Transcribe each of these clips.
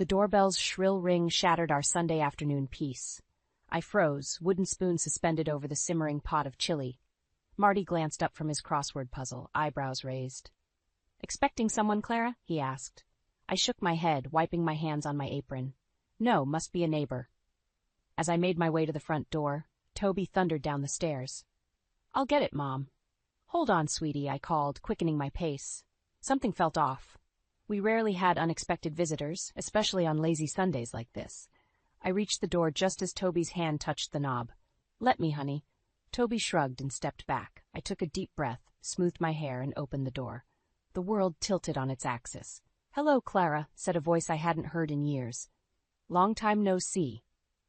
The doorbell's shrill ring shattered our Sunday afternoon peace. I froze, wooden spoon suspended over the simmering pot of chili. Marty glanced up from his crossword puzzle, eyebrows raised. "Expecting someone, Clara?" he asked. I shook my head, wiping my hands on my apron. "No, must be a neighbor." As I made my way to the front door, Toby thundered down the stairs. "I'll get it, Mom." "Hold on, sweetie," I called, quickening my pace. Something felt off. We rarely had unexpected visitors, especially on lazy Sundays like this. I reached the door just as Toby's hand touched the knob. "Let me, honey." Toby shrugged and stepped back. I took a deep breath, smoothed my hair, and opened the door. The world tilted on its axis. "Hello, Clara," said a voice I hadn't heard in years. "Long time no see."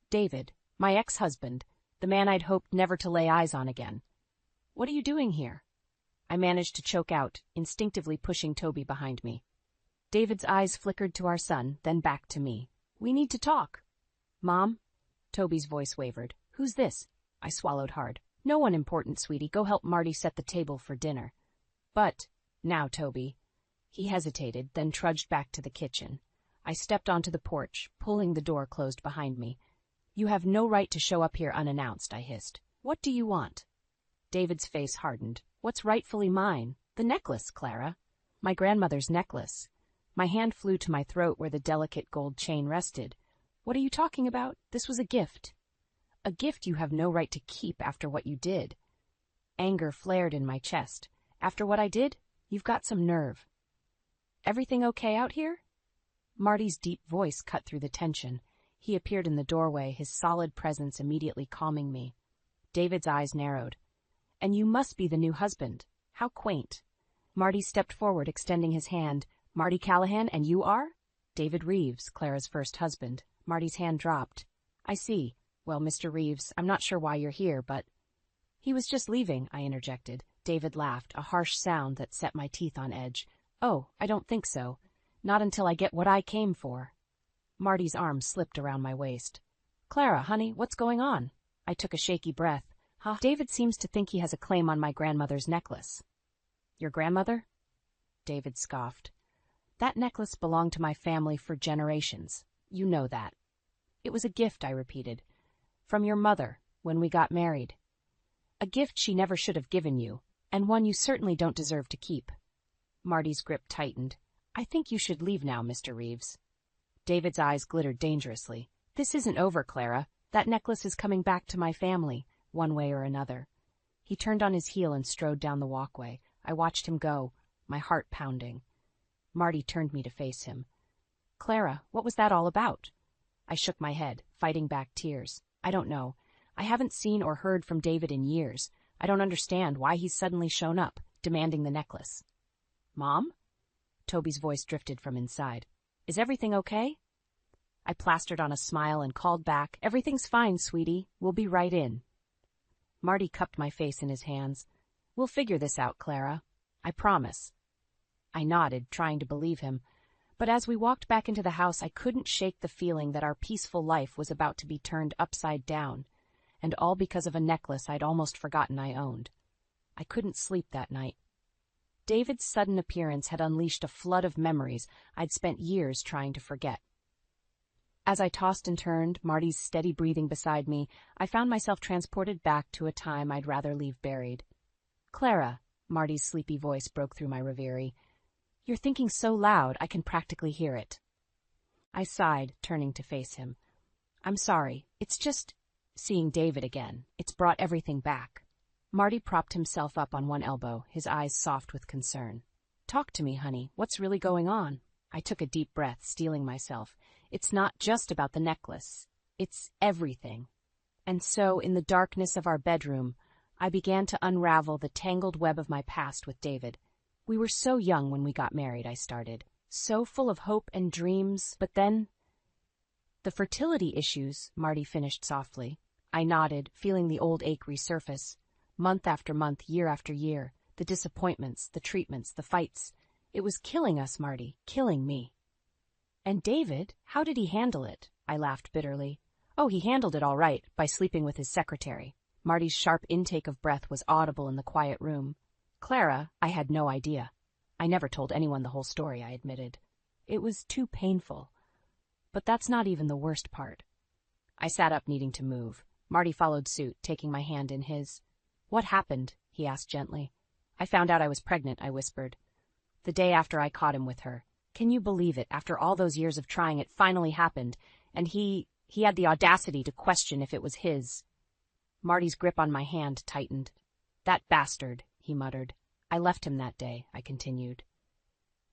David, my ex-husband, the man I'd hoped never to lay eyes on again. "What are you doing here?" I managed to choke out, instinctively pushing Toby behind me. David's eyes flickered to our son, then back to me. "We need to talk." "Mom?" Toby's voice wavered. "Who's this?" I swallowed hard. "No one important, sweetie. Go help Marty set the table for dinner." "But..." "Now, Toby." He hesitated, then trudged back to the kitchen. I stepped onto the porch, pulling the door closed behind me. "You have no right to show up here unannounced," I hissed. "What do you want?" David's face hardened. "What's rightfully mine? The necklace, Clara." My grandmother's necklace. My hand flew to my throat where the delicate gold chain rested. "What are you talking about? This was a gift." "A gift you have no right to keep after what you did." Anger flared in my chest. "After what I did? You've got some nerve." "Everything okay out here?" Marty's deep voice cut through the tension. He appeared in the doorway, his solid presence immediately calming me. David's eyes narrowed. "And you must be the new husband. How quaint." Marty stepped forward, extending his hand. "Marty Callahan, and you are?" "David Reeves, Clara's first husband." Marty's hand dropped. "I see. Well, Mr. Reeves, I'm not sure why you're here, but..." "He was just leaving," I interjected. David laughed, a harsh sound that set my teeth on edge. "Oh, I don't think so. Not until I get what I came for." Marty's arm slipped around my waist. "Clara, honey, what's going on?" I took a shaky breath. David seems to think he has a claim on my grandmother's necklace." "Your grandmother?" David scoffed. "That necklace belonged to my family for generations. You know that." "It was a gift," I repeated. "From your mother, when we got married. A gift she never should have given you, and one you certainly don't deserve to keep." Marty's grip tightened. "I think you should leave now, Mr. Reeves." David's eyes glittered dangerously. "This isn't over, Clara. That necklace is coming back to my family, one way or another." He turned on his heel and strode down the walkway. I watched him go, my heart pounding. Marty turned me to face him. "Clara, what was that all about?" I shook my head, fighting back tears. "I don't know. I haven't seen or heard from David in years. I don't understand why he's suddenly shown up, demanding the necklace." "Mom?" Toby's voice drifted from inside. "Is everything okay?" I plastered on a smile and called back, "Everything's fine, sweetie. We'll be right in." Marty cupped my face in his hands. "We'll figure this out, Clara. I promise." I nodded, trying to believe him. But as we walked back into the house, I couldn't shake the feeling that our peaceful life was about to be turned upside down, and all because of a necklace I'd almost forgotten I owned. I couldn't sleep that night. David's sudden appearance had unleashed a flood of memories I'd spent years trying to forget. As I tossed and turned, Marty's steady breathing beside me, I found myself transported back to a time I'd rather leave buried. "Clara," Marty's sleepy voice broke through my reverie. "You're thinking so loud I can practically hear it." I sighed, turning to face him. "I'm sorry. It's just seeing David again. It's brought everything back." Marty propped himself up on one elbow, his eyes soft with concern. "Talk to me, honey. What's really going on?" I took a deep breath, steeling myself. "It's not just about the necklace. It's everything." And so, in the darkness of our bedroom, I began to unravel the tangled web of my past with David. "We were so young when we got married," I started. "So full of hope and dreams, but then..." "The fertility issues," Marty finished softly. I nodded, feeling the old ache resurface. Month after month, year after year, the disappointments, the treatments, the fights. It was killing us, Marty, killing me. "And David, how did he handle it?" I laughed bitterly. "Oh, he handled it all right, by sleeping with his secretary." Marty's sharp intake of breath was audible in the quiet room. "Clara, I had no idea. I never told anyone the whole story," I admitted. "It was too painful." But that's not even the worst part. I sat up, needing to move. Marty followed suit, taking my hand in his. "What happened?" he asked gently. "I found out I was pregnant," I whispered. "The day after I caught him with her. Can you believe it? After all those years of trying, it finally happened. And he had the audacity to question if it was his." Marty's grip on my hand tightened. "That bastard," he muttered. "I left him that day," I continued.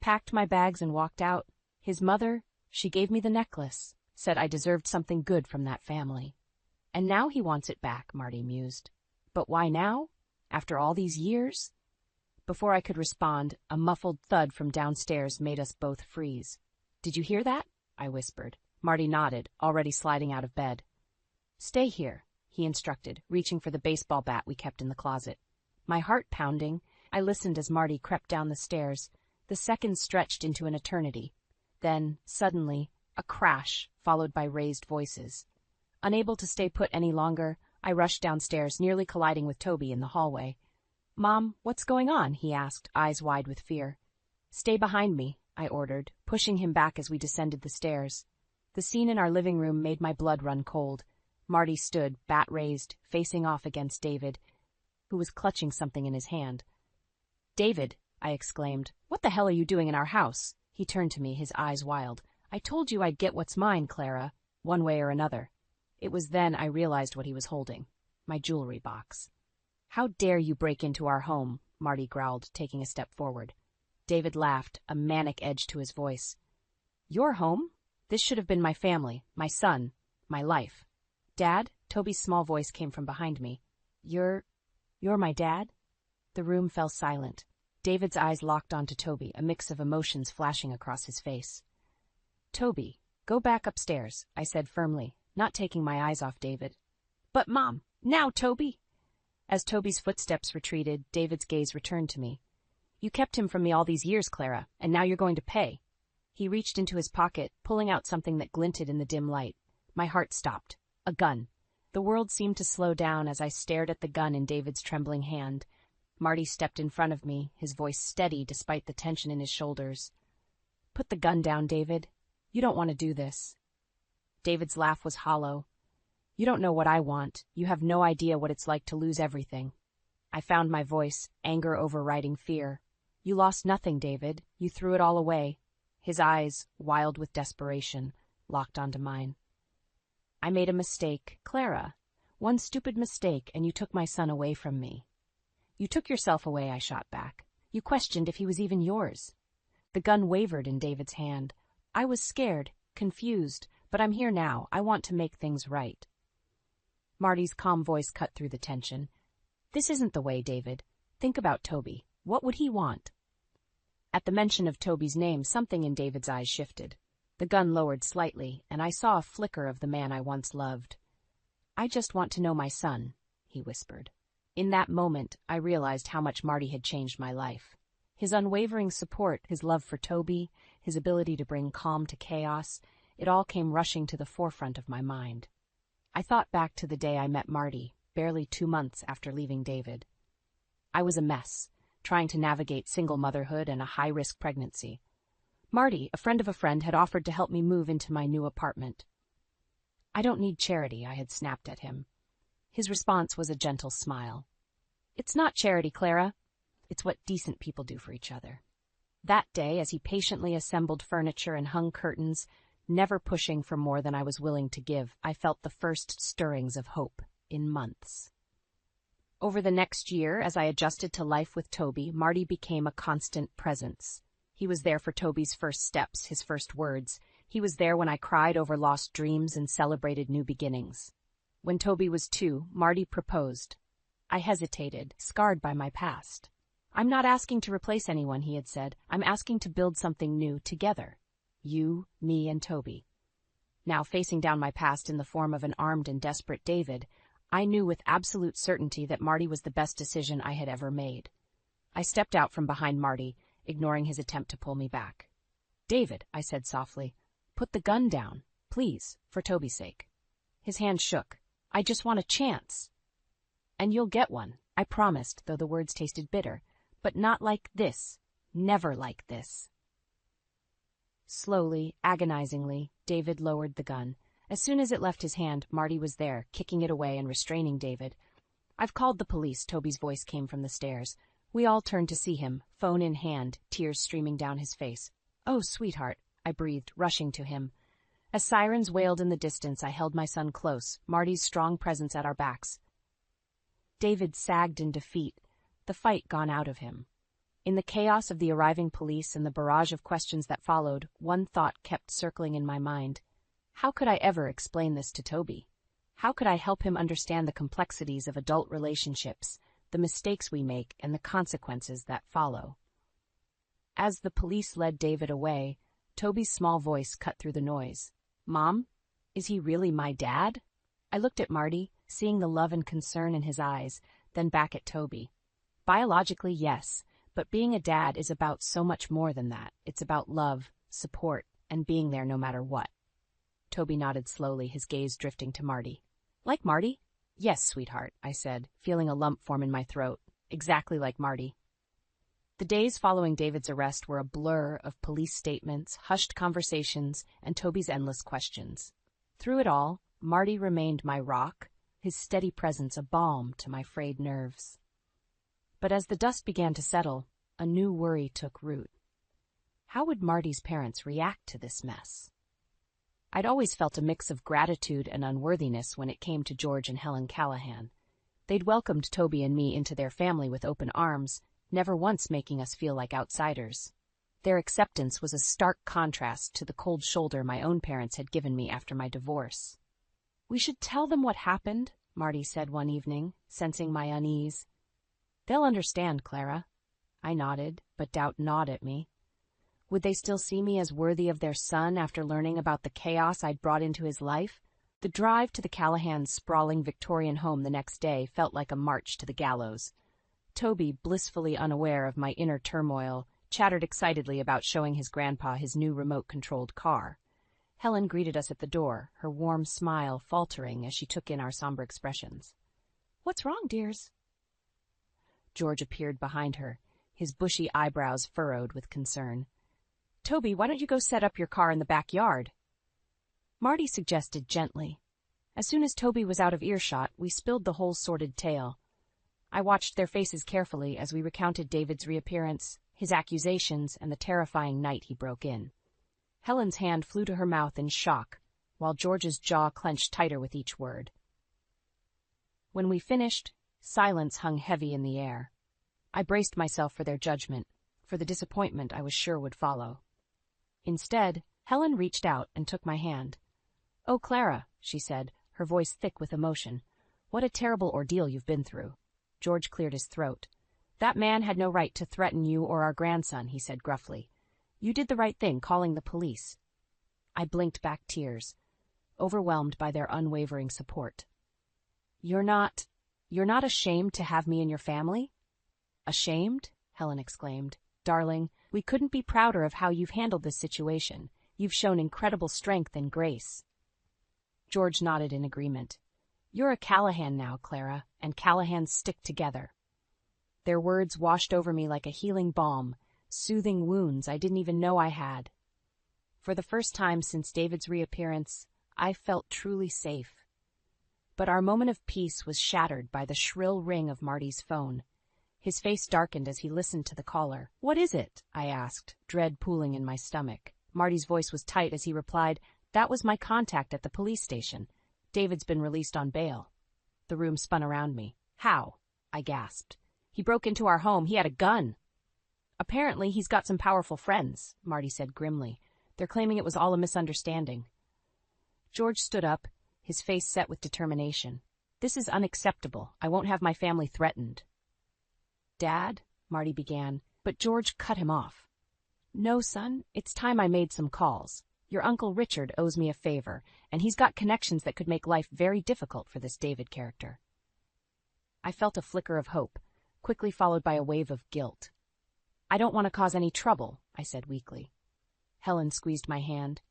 "Packed my bags and walked out. His mother, she gave me the necklace, said I deserved something good from that family. And now he wants it back," Marty mused. "But why now? After all these years?" Before I could respond, a muffled thud from downstairs made us both freeze. "Did you hear that?" I whispered. Marty nodded, already sliding out of bed. "Stay here," he instructed, reaching for the baseball bat we kept in the closet. My heart pounding, I listened as Marty crept down the stairs. The seconds stretched into an eternity. Then, suddenly, a crash, followed by raised voices. Unable to stay put any longer, I rushed downstairs, nearly colliding with Toby in the hallway. "Mom, what's going on?" he asked, eyes wide with fear. "Stay behind me," I ordered, pushing him back as we descended the stairs. The scene in our living room made my blood run cold. Marty stood, bat raised, facing off against David, who was clutching something in his hand. "David," I exclaimed, "what the hell are you doing in our house?" He turned to me, his eyes wild. "I told you I'd get what's mine, Clara, one way or another." It was then I realized what he was holding. My jewelry box. "How dare you break into our home?" Marty growled, taking a step forward. David laughed, a manic edge to his voice. "Your home? This should have been my family, my son, my life." "Dad?" Toby's small voice came from behind me. You're my dad?" The room fell silent. David's eyes locked onto Toby, a mix of emotions flashing across his face. "Toby, go back upstairs," I said firmly, not taking my eyes off David. "But Mom, now, Toby!" As Toby's footsteps retreated, David's gaze returned to me. "You kept him from me all these years, Clara, and now you're going to pay." He reached into his pocket, pulling out something that glinted in the dim light. My heart stopped. A gun. The world seemed to slow down as I stared at the gun in David's trembling hand. Marty stepped in front of me, his voice steady despite the tension in his shoulders. "Put the gun down, David. You don't want to do this." David's laugh was hollow. "You don't know what I want. You have no idea what it's like to lose everything." I found my voice, anger overriding fear. "You lost nothing, David. You threw it all away." His eyes, wild with desperation, locked onto mine. "I made a mistake, Clara. One stupid mistake, and you took my son away from me." "You took yourself away," I shot back. "You questioned if he was even yours." The gun wavered in David's hand. I was scared, confused, but I'm here now. I want to make things right. Marty's calm voice cut through the tension. "This isn't the way, David. Think about Toby. What would he want?" At the mention of Toby's name, something in David's eyes shifted. The gun lowered slightly, and I saw a flicker of the man I once loved. "I just want to know my son," he whispered. In that moment, I realized how much Marty had changed my life. His unwavering support, his love for Toby, his ability to bring calm to chaos, it all came rushing to the forefront of my mind. I thought back to the day I met Marty, barely 2 months after leaving David. I was a mess, trying to navigate single motherhood and a high-risk pregnancy. Marty, a friend of a friend, had offered to help me move into my new apartment. "I don't need charity," I had snapped at him. His response was a gentle smile. "It's not charity, Clara. It's what decent people do for each other." That day, as he patiently assembled furniture and hung curtains, never pushing for more than I was willing to give, I felt the first stirrings of hope in months. Over the next year, as I adjusted to life with Toby, Marty became a constant presence. He was there for Toby's first steps, his first words. He was there when I cried over lost dreams and celebrated new beginnings. When Toby was 2, Marty proposed. I hesitated, scarred by my past. "I'm not asking to replace anyone," he had said. "I'm asking to build something new together. You, me, and Toby." Now, facing down my past in the form of an armed and desperate David, I knew with absolute certainty that Marty was the best decision I had ever made. I stepped out from behind Marty, ignoring his attempt to pull me back. "David," I said softly, "put the gun down, please, for Toby's sake." His hand shook. "I just want a chance." "And you'll get one," I promised, though the words tasted bitter. "But not like this. Never like this." Slowly, agonizingly, David lowered the gun. As soon as it left his hand, Marty was there, kicking it away and restraining David. "I've called the police," Toby's voice came from the stairs. We all turned to see him, phone in hand, tears streaming down his face. "Oh, sweetheart," I breathed, rushing to him. As sirens wailed in the distance, I held my son close, Marty's strong presence at our backs. David sagged in defeat, the fight gone out of him. In the chaos of the arriving police and the barrage of questions that followed, one thought kept circling in my mind. How could I ever explain this to Toby? How could I help him understand the complexities of adult relationships, the mistakes we make, and the consequences that follow? As the police led David away, Toby's small voice cut through the noise. "Mom, is he really my dad?" I looked at Marty, seeing the love and concern in his eyes, then back at Toby. Biologically, yes, but being a dad is about so much more than that. It's about love, support, and being there no matter what. Toby nodded slowly, his gaze drifting to Marty. "Like Marty?" "Yes, sweetheart," I said, feeling a lump form in my throat. "Exactly like Marty." The days following David's arrest were a blur of police statements, hushed conversations, and Toby's endless questions. Through it all, Marty remained my rock, his steady presence a balm to my frayed nerves. But as the dust began to settle, a new worry took root. How would Marty's parents react to this mess? I'd always felt a mix of gratitude and unworthiness when it came to George and Helen Callahan. They'd welcomed Toby and me into their family with open arms, never once making us feel like outsiders. Their acceptance was a stark contrast to the cold shoulder my own parents had given me after my divorce. "We should tell them what happened," Marty said one evening, sensing my unease. "They'll understand, Clara." I nodded, but doubt gnawed at me. Would they still see me as worthy of their son after learning about the chaos I'd brought into his life? The drive to the Callahans' sprawling Victorian home the next day felt like a march to the gallows. Toby, blissfully unaware of my inner turmoil, chattered excitedly about showing his grandpa his new remote-controlled car. Helen greeted us at the door, her warm smile faltering as she took in our somber expressions. "What's wrong, dears?" George appeared behind her, his bushy eyebrows furrowed with concern. "Toby, why don't you go set up your car in the backyard?" Marty suggested gently. As soon as Toby was out of earshot, we spilled the whole sordid tale. I watched their faces carefully as we recounted David's reappearance, his accusations, and the terrifying night he broke in. Helen's hand flew to her mouth in shock, while George's jaw clenched tighter with each word. When we finished, silence hung heavy in the air. I braced myself for their judgment, for the disappointment I was sure would follow. Instead, Helen reached out and took my hand. "Oh, Clara," she said, her voice thick with emotion, "what a terrible ordeal you've been through." George cleared his throat. "That man had no right to threaten you or our grandson," he said gruffly. "You did the right thing, calling the police." I blinked back tears, overwhelmed by their unwavering support. You're not ashamed to have me in your family?" "Ashamed?" Helen exclaimed. "Darling, we couldn't be prouder of how you've handled this situation. You've shown incredible strength and grace." George nodded in agreement. "You're a Callahan now, Clara, and Callahans stick together." Their words washed over me like a healing balm, soothing wounds I didn't even know I had. For the first time since David's reappearance, I felt truly safe. But our moment of peace was shattered by the shrill ring of Marty's phone. His face darkened as he listened to the caller. "What is it?" I asked, dread pooling in my stomach. Marty's voice was tight as he replied, "That was my contact at the police station. David's been released on bail." The room spun around me. "How?" I gasped. "He broke into our home. He had a gun." "Apparently he's got some powerful friends," Marty said grimly. "They're claiming it was all a misunderstanding." George stood up, his face set with determination. "This is unacceptable. I won't have my family threatened." "Dad," Marty began, but George cut him off. "No, son, it's time I made some calls. Your Uncle Richard owes me a favor, and he's got connections that could make life very difficult for this David character." I felt a flicker of hope, quickly followed by a wave of guilt. "I don't want to cause any trouble," I said weakly. Helen squeezed my hand.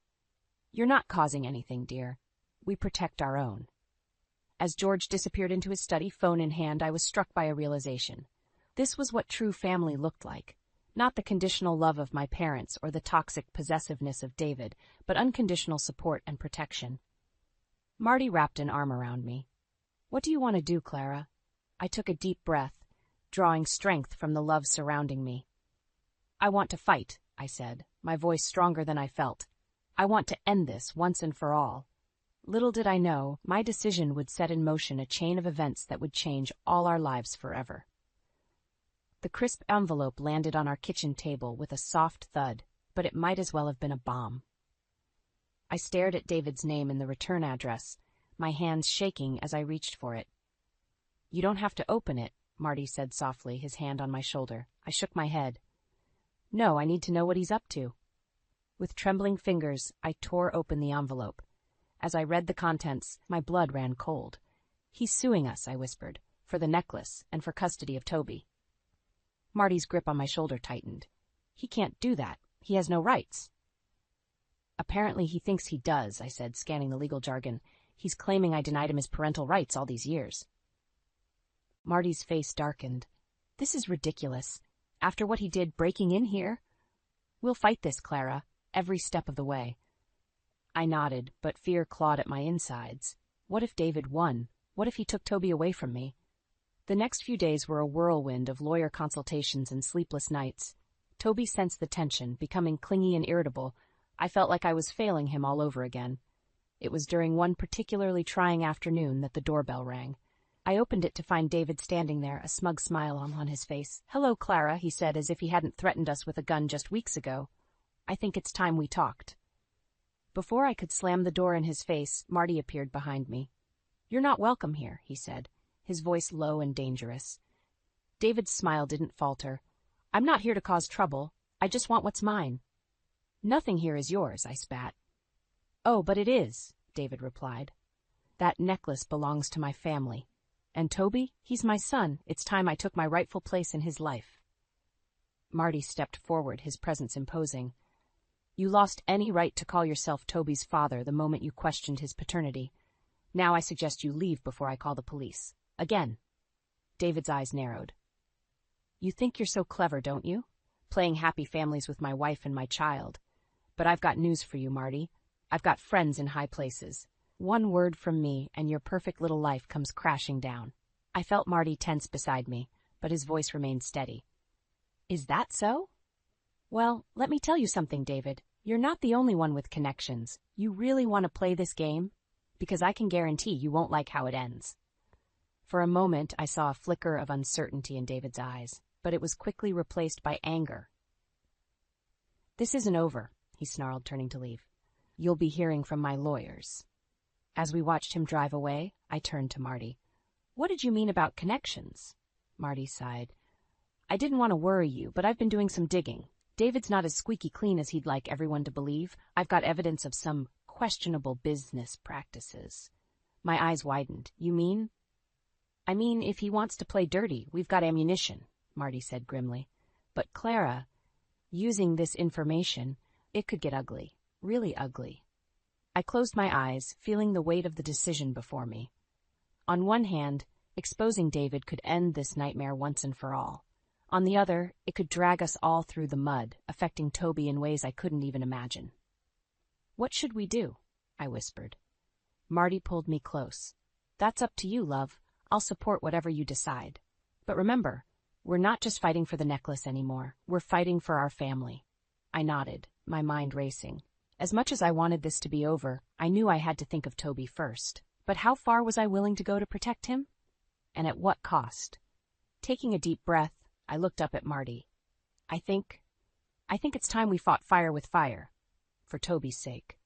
"You're not causing anything, dear. We protect our own." As George disappeared into his study, phone in hand, I was struck by a realization. This was what true family looked like. Not the conditional love of my parents or the toxic possessiveness of David, but unconditional support and protection. Marty wrapped an arm around me. "What do you want to do, Clara?" I took a deep breath, drawing strength from the love surrounding me. "I want to fight," I said, my voice stronger than I felt. "I want to end this once and for all." Little did I know, my decision would set in motion a chain of events that would change all our lives forever. The crisp envelope landed on our kitchen table with a soft thud, but it might as well have been a bomb. I stared at David's name in the return address, my hands shaking as I reached for it. "You don't have to open it," Marty said softly, his hand on my shoulder. I shook my head. "No, I need to know what he's up to." With trembling fingers, I tore open the envelope. As I read the contents, my blood ran cold. "He's suing us," I whispered, "for the necklace and for custody of Toby." Marty's grip on my shoulder tightened. "He can't do that. He has no rights." "Apparently he thinks he does," I said, scanning the legal jargon. "He's claiming I denied him his parental rights all these years." Marty's face darkened. "This is ridiculous. After what he did breaking in here? We'll fight this, Clara, every step of the way." I nodded, but fear clawed at my insides. What if David won? What if he took Toby away from me? The next few days were a whirlwind of lawyer consultations and sleepless nights. Toby sensed the tension, becoming clingy and irritable. I felt like I was failing him all over again. It was during one particularly trying afternoon that the doorbell rang. I opened it to find David standing there, a smug smile on his face. "Hello, Clara," he said, as if he hadn't threatened us with a gun just weeks ago. "I think it's time we talked." Before I could slam the door in his face, Marty appeared behind me. "You're not welcome here," he said, his voice low and dangerous. David's smile didn't falter. "I'm not here to cause trouble. I just want what's mine." "Nothing here is yours," I spat. "Oh, but it is," David replied. "That necklace belongs to my family. And Toby, he's my son. It's time I took my rightful place in his life." Marty stepped forward, his presence imposing. "You lost any right to call yourself Toby's father the moment you questioned his paternity. Now I suggest you leave before I call the police. Again." David's eyes narrowed. "You think you're so clever, don't you? Playing happy families with my wife and my child. But I've got news for you, Marty. I've got friends in high places. One word from me, and your perfect little life comes crashing down." I felt Marty tense beside me, but his voice remained steady. "Is that so?" "Well, let me tell you something, David. You're not the only one with connections. You really want to play this game? Because I can guarantee you won't like how it ends." For a moment, I saw a flicker of uncertainty in David's eyes, but it was quickly replaced by anger. "This isn't over," he snarled, turning to leave. "You'll be hearing from my lawyers." As we watched him drive away, I turned to Marty. "What did you mean about connections?" Marty sighed. "I didn't want to worry you, but I've been doing some digging. David's not as squeaky clean as he'd like everyone to believe. I've got evidence of some questionable business practices." My eyes widened. "You mean?" "I mean, if he wants to play dirty, we've got ammunition," Marty said grimly. "But Clara, using this information, it could get ugly, really ugly." I closed my eyes, feeling the weight of the decision before me. On one hand, exposing David could end this nightmare once and for all. On the other, it could drag us all through the mud, affecting Toby in ways I couldn't even imagine. "What should we do?" I whispered. Marty pulled me close. "That's up to you, love. I'll support whatever you decide. But remember, we're not just fighting for the necklace anymore. We're fighting for our family." I nodded, my mind racing. As much as I wanted this to be over, I knew I had to think of Toby first. But how far was I willing to go to protect him? And at what cost? Taking a deep breath, I looked up at Marty. I think it's time we fought fire with fire. For Toby's sake."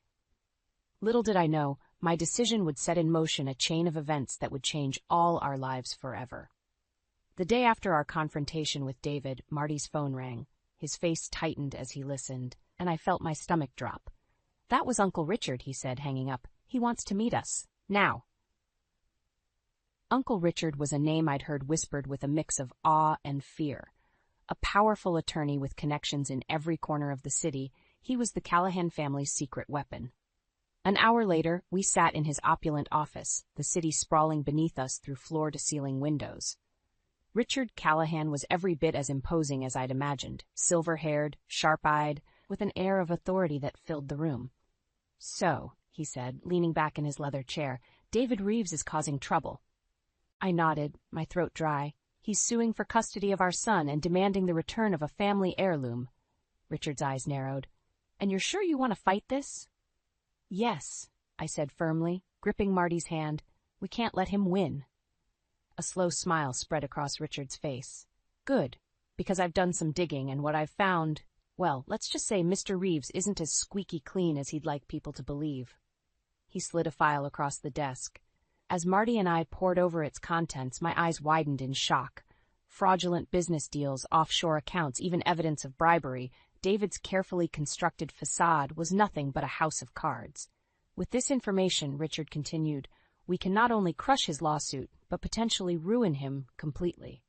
Little did I know, my decision would set in motion a chain of events that would change all our lives forever. The day after our confrontation with David, Marty's phone rang. His face tightened as he listened, and I felt my stomach drop. "That was Uncle Richard," he said, hanging up. "He wants to meet us. Now." Uncle Richard was a name I'd heard whispered with a mix of awe and fear. A powerful attorney with connections in every corner of the city, he was the Callahan family's secret weapon. An hour later, we sat in his opulent office, the city sprawling beneath us through floor-to-ceiling windows. Richard Callahan was every bit as imposing as I'd imagined, silver-haired, sharp-eyed, with an air of authority that filled the room. "So," he said, leaning back in his leather chair, "David Reeves is causing trouble." I nodded, my throat dry. "He's suing for custody of our son and demanding the return of a family heirloom." Richard's eyes narrowed. "And you're sure you want to fight this?" "Yes," I said firmly, gripping Marty's hand. "We can't let him win." A slow smile spread across Richard's face. "Good, because I've done some digging, and what I've found, well, let's just say Mr. Reeves isn't as squeaky clean as he'd like people to believe." He slid a file across the desk. As Marty and I pored over its contents, my eyes widened in shock. Fraudulent business deals, offshore accounts, even evidence of bribery, David's carefully constructed facade was nothing but a house of cards. "With this information," Richard continued, "we can not only crush his lawsuit, but potentially ruin him completely.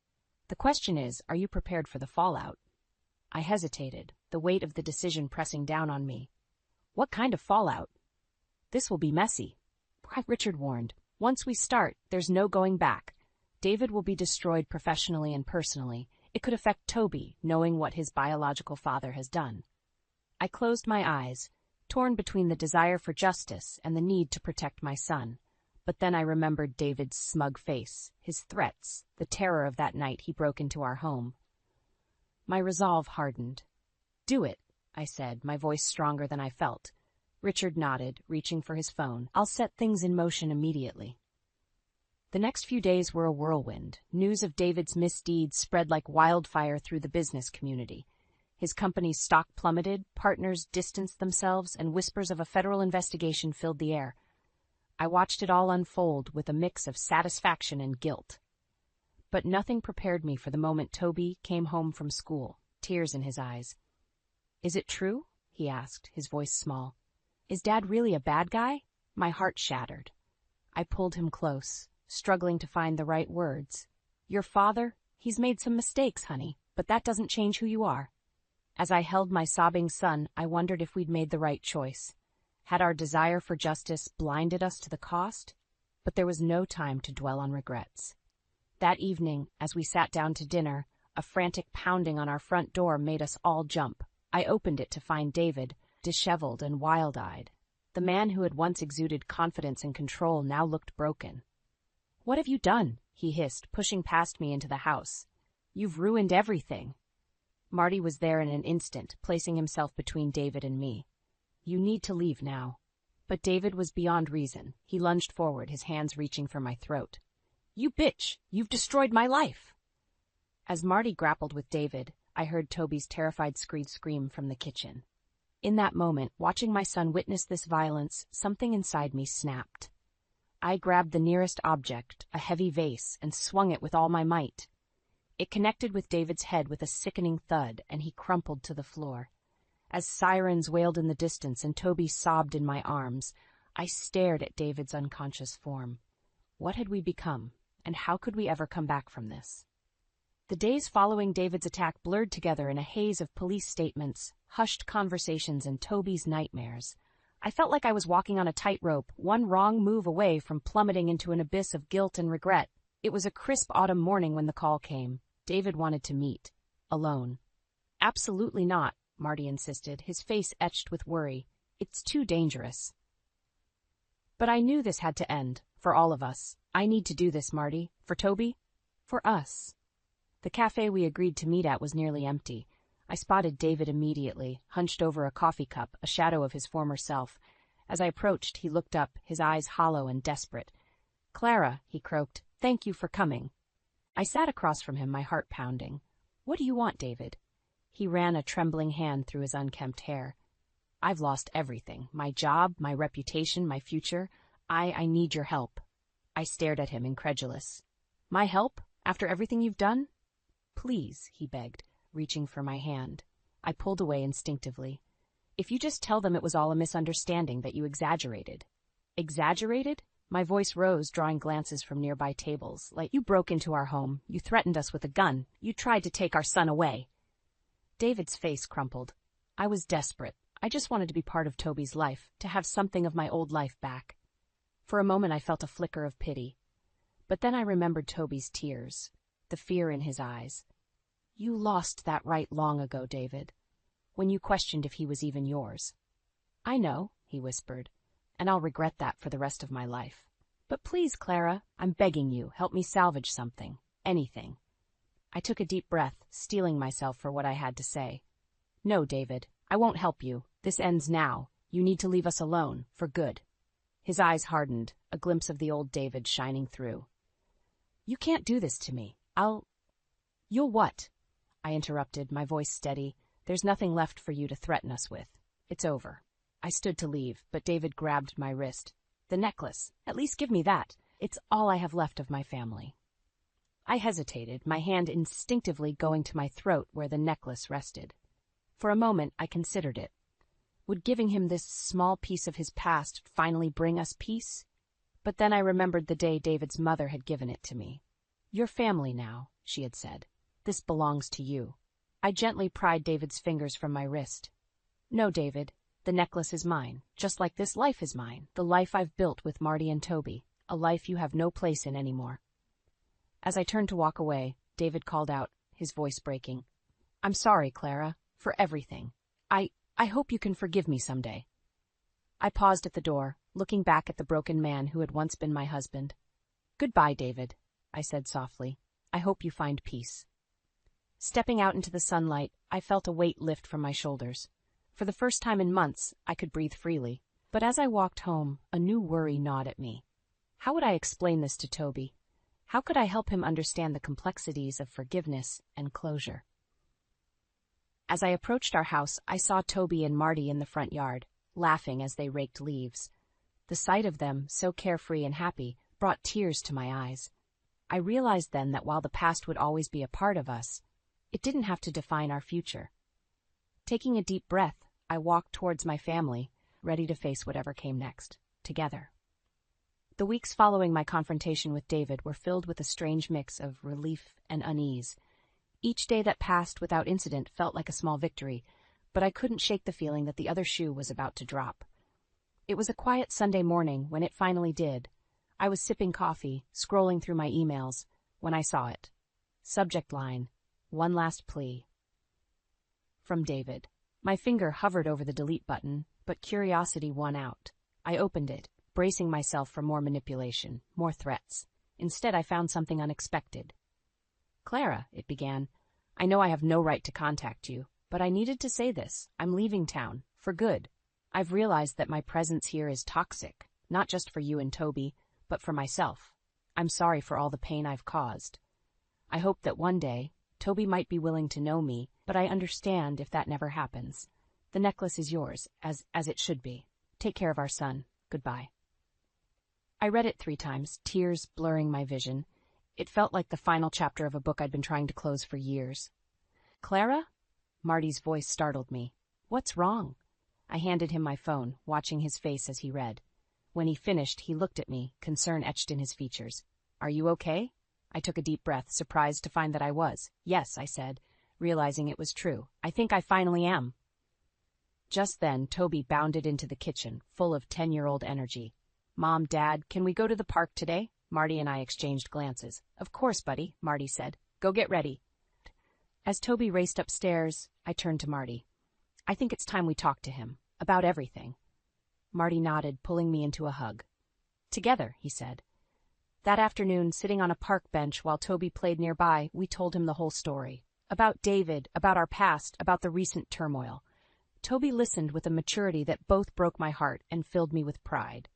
The question is, are you prepared for the fallout?" I hesitated, the weight of the decision pressing down on me. "What kind of fallout?" "This will be messy," Richard warned. "Once we start, there's no going back. David will be destroyed professionally and personally. It could affect Toby, knowing what his biological father has done." I closed my eyes, torn between the desire for justice and the need to protect my son. But then I remembered David's smug face, his threats, the terror of that night he broke into our home. My resolve hardened. "Do it," I said, my voice stronger than I felt. Richard nodded, reaching for his phone. "I'll set things in motion immediately." The next few days were a whirlwind. News of David's misdeeds spread like wildfire through the business community. His company's stock plummeted, partners distanced themselves, and whispers of a federal investigation filled the air. I watched it all unfold with a mix of satisfaction and guilt. But nothing prepared me for the moment Toby came home from school, tears in his eyes. "Is it true?" he asked, his voice small. "Is Dad really a bad guy?" My heart shattered. I pulled him close, struggling to find the right words. "Your father? He's made some mistakes, honey, but that doesn't change who you are." As I held my sobbing son, I wondered if we'd made the right choice. Had our desire for justice blinded us to the cost? But there was no time to dwell on regrets. That evening, as we sat down to dinner, a frantic pounding on our front door made us all jump. I opened it to find David, disheveled and wild-eyed. The man who had once exuded confidence and control now looked broken. "What have you done?" he hissed, pushing past me into the house. "You've ruined everything." Marty was there in an instant, placing himself between David and me. "You need to leave now." But David was beyond reason. He lunged forward, his hands reaching for my throat. "You bitch! You've destroyed my life!" As Marty grappled with David, I heard Toby's terrified scream from the kitchen. In that moment, watching my son witness this violence, something inside me snapped. I grabbed the nearest object, a heavy vase, and swung it with all my might. It connected with David's head with a sickening thud, and he crumpled to the floor. As sirens wailed in the distance and Toby sobbed in my arms, I stared at David's unconscious form. What had we become, and how could we ever come back from this? The days following David's attack blurred together in a haze of police statements, hushed conversations, and Toby's nightmares. I felt like I was walking on a tightrope, one wrong move away from plummeting into an abyss of guilt and regret. It was a crisp autumn morning when the call came. David wanted to meet. Alone. "Absolutely not," Marty insisted, his face etched with worry. "It's too dangerous." But I knew this had to end, for all of us. I need to do this, Marty. For Toby. For us. The cafe we agreed to meet at was nearly empty. I spotted David immediately, hunched over a coffee cup, a shadow of his former self. As I approached, he looked up, his eyes hollow and desperate. "Clara," he croaked, "thank you for coming." I sat across from him, my heart pounding. "What do you want, David?" He ran a trembling hand through his unkempt hair. "I've lost everything. My job, my reputation, my future. I need your help." I stared at him, incredulous. "My help? After everything you've done?" "Please," he begged, reaching for my hand. I pulled away instinctively. "If you just tell them it was all a misunderstanding, that you exaggerated." "Exaggerated?" My voice rose, drawing glances from nearby tables. "Like, you broke into our home, you threatened us with a gun, you tried to take our son away." David's face crumpled. I was desperate. I just wanted to be part of Toby's life, to have something of my old life back. For a moment I felt a flicker of pity. But then I remembered Toby's tears. the fear in his eyes. "You lost that right long ago, David, when you questioned if he was even yours." "I know," he whispered, "and I'll regret that for the rest of my life. But please, Clara, I'm begging you, help me salvage something. Anything." I took a deep breath, steeling myself for what I had to say. "No, David, I won't help you. This ends now. You need to leave us alone, for good." His eyes hardened, a glimpse of the old David shining through. "You can't do this to me. You'll what?" I interrupted, my voice steady. "There's nothing left for you to threaten us with. It's over." I stood to leave, but David grabbed my wrist. "The necklace. At least give me that. It's all I have left of my family." I hesitated, my hand instinctively going to my throat where the necklace rested. For a moment, I considered it. Would giving him this small piece of his past finally bring us peace? But then I remembered the day David's mother had given it to me. "You're family now," she had said. "This belongs to you." I gently pried David's fingers from my wrist. "No, David, the necklace is mine, just like this life is mine, the life I've built with Marty and Toby, a life you have no place in anymore." As I turned to walk away, David called out, his voice breaking. "I'm sorry, Clara, for everything. I hope you can forgive me someday." I paused at the door, looking back at the broken man who had once been my husband. "Goodbye, David," I said softly. "I hope you find peace." Stepping out into the sunlight, I felt a weight lift from my shoulders. For the first time in months, I could breathe freely. But as I walked home, a new worry gnawed at me. How would I explain this to Toby? How could I help him understand the complexities of forgiveness and closure? As I approached our house, I saw Toby and Marty in the front yard, laughing as they raked leaves. The sight of them, so carefree and happy, brought tears to my eyes. I realized then that while the past would always be a part of us, it didn't have to define our future. Taking a deep breath, I walked towards my family, ready to face whatever came next, together. The weeks following my confrontation with David were filled with a strange mix of relief and unease. Each day that passed without incident felt like a small victory, but I couldn't shake the feeling that the other shoe was about to drop. It was a quiet Sunday morning when it finally did. I was sipping coffee, scrolling through my emails, when I saw it. Subject line, "One last plea." From David. My finger hovered over the delete button, but curiosity won out. I opened it, bracing myself for more manipulation, more threats. Instead, I found something unexpected. "Clara," it began, "I know I have no right to contact you, but I needed to say this. I'm leaving town, for good. I've realized that my presence here is toxic, not just for you and Toby, but for myself. I'm sorry for all the pain I've caused. I hope that one day, Toby might be willing to know me, but I understand if that never happens. The necklace is yours, as it should be. Take care of our son. Goodbye." I read it 3 times, tears blurring my vision. It felt like the final chapter of a book I'd been trying to close for years. "Clara?" Marty's voice startled me. "What's wrong?" I handed him my phone, watching his face as he read. When he finished, he looked at me, concern etched in his features. "Are you okay?" I took a deep breath, surprised to find that I was. "Yes," I said, realizing it was true. "I think I finally am." Just then, Toby bounded into the kitchen, full of 10-year-old energy. "Mom, Dad, can we go to the park today?" Marty and I exchanged glances. "Of course, buddy," Marty said. "Go get ready." As Toby raced upstairs, I turned to Marty. "I think it's time we talk to him. About everything." Marty nodded, pulling me into a hug. "Together," he said. That afternoon, sitting on a park bench while Toby played nearby, we told him the whole story. About David, about our past, about the recent turmoil. Toby listened with a maturity that both broke my heart and filled me with pride.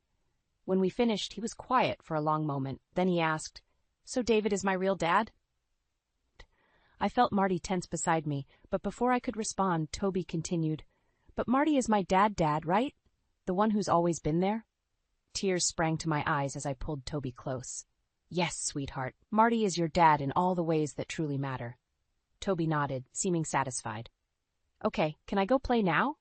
When we finished, he was quiet for a long moment. Then he asked, "So David is my real dad?" I felt Marty tense beside me, but before I could respond, Toby continued, "But Marty is my dad, right? The one who's always been there?" Tears sprang to my eyes as I pulled Toby close. "Yes, sweetheart, Marty is your dad in all the ways that truly matter." Toby nodded, seeming satisfied. "Okay, can I go play now?"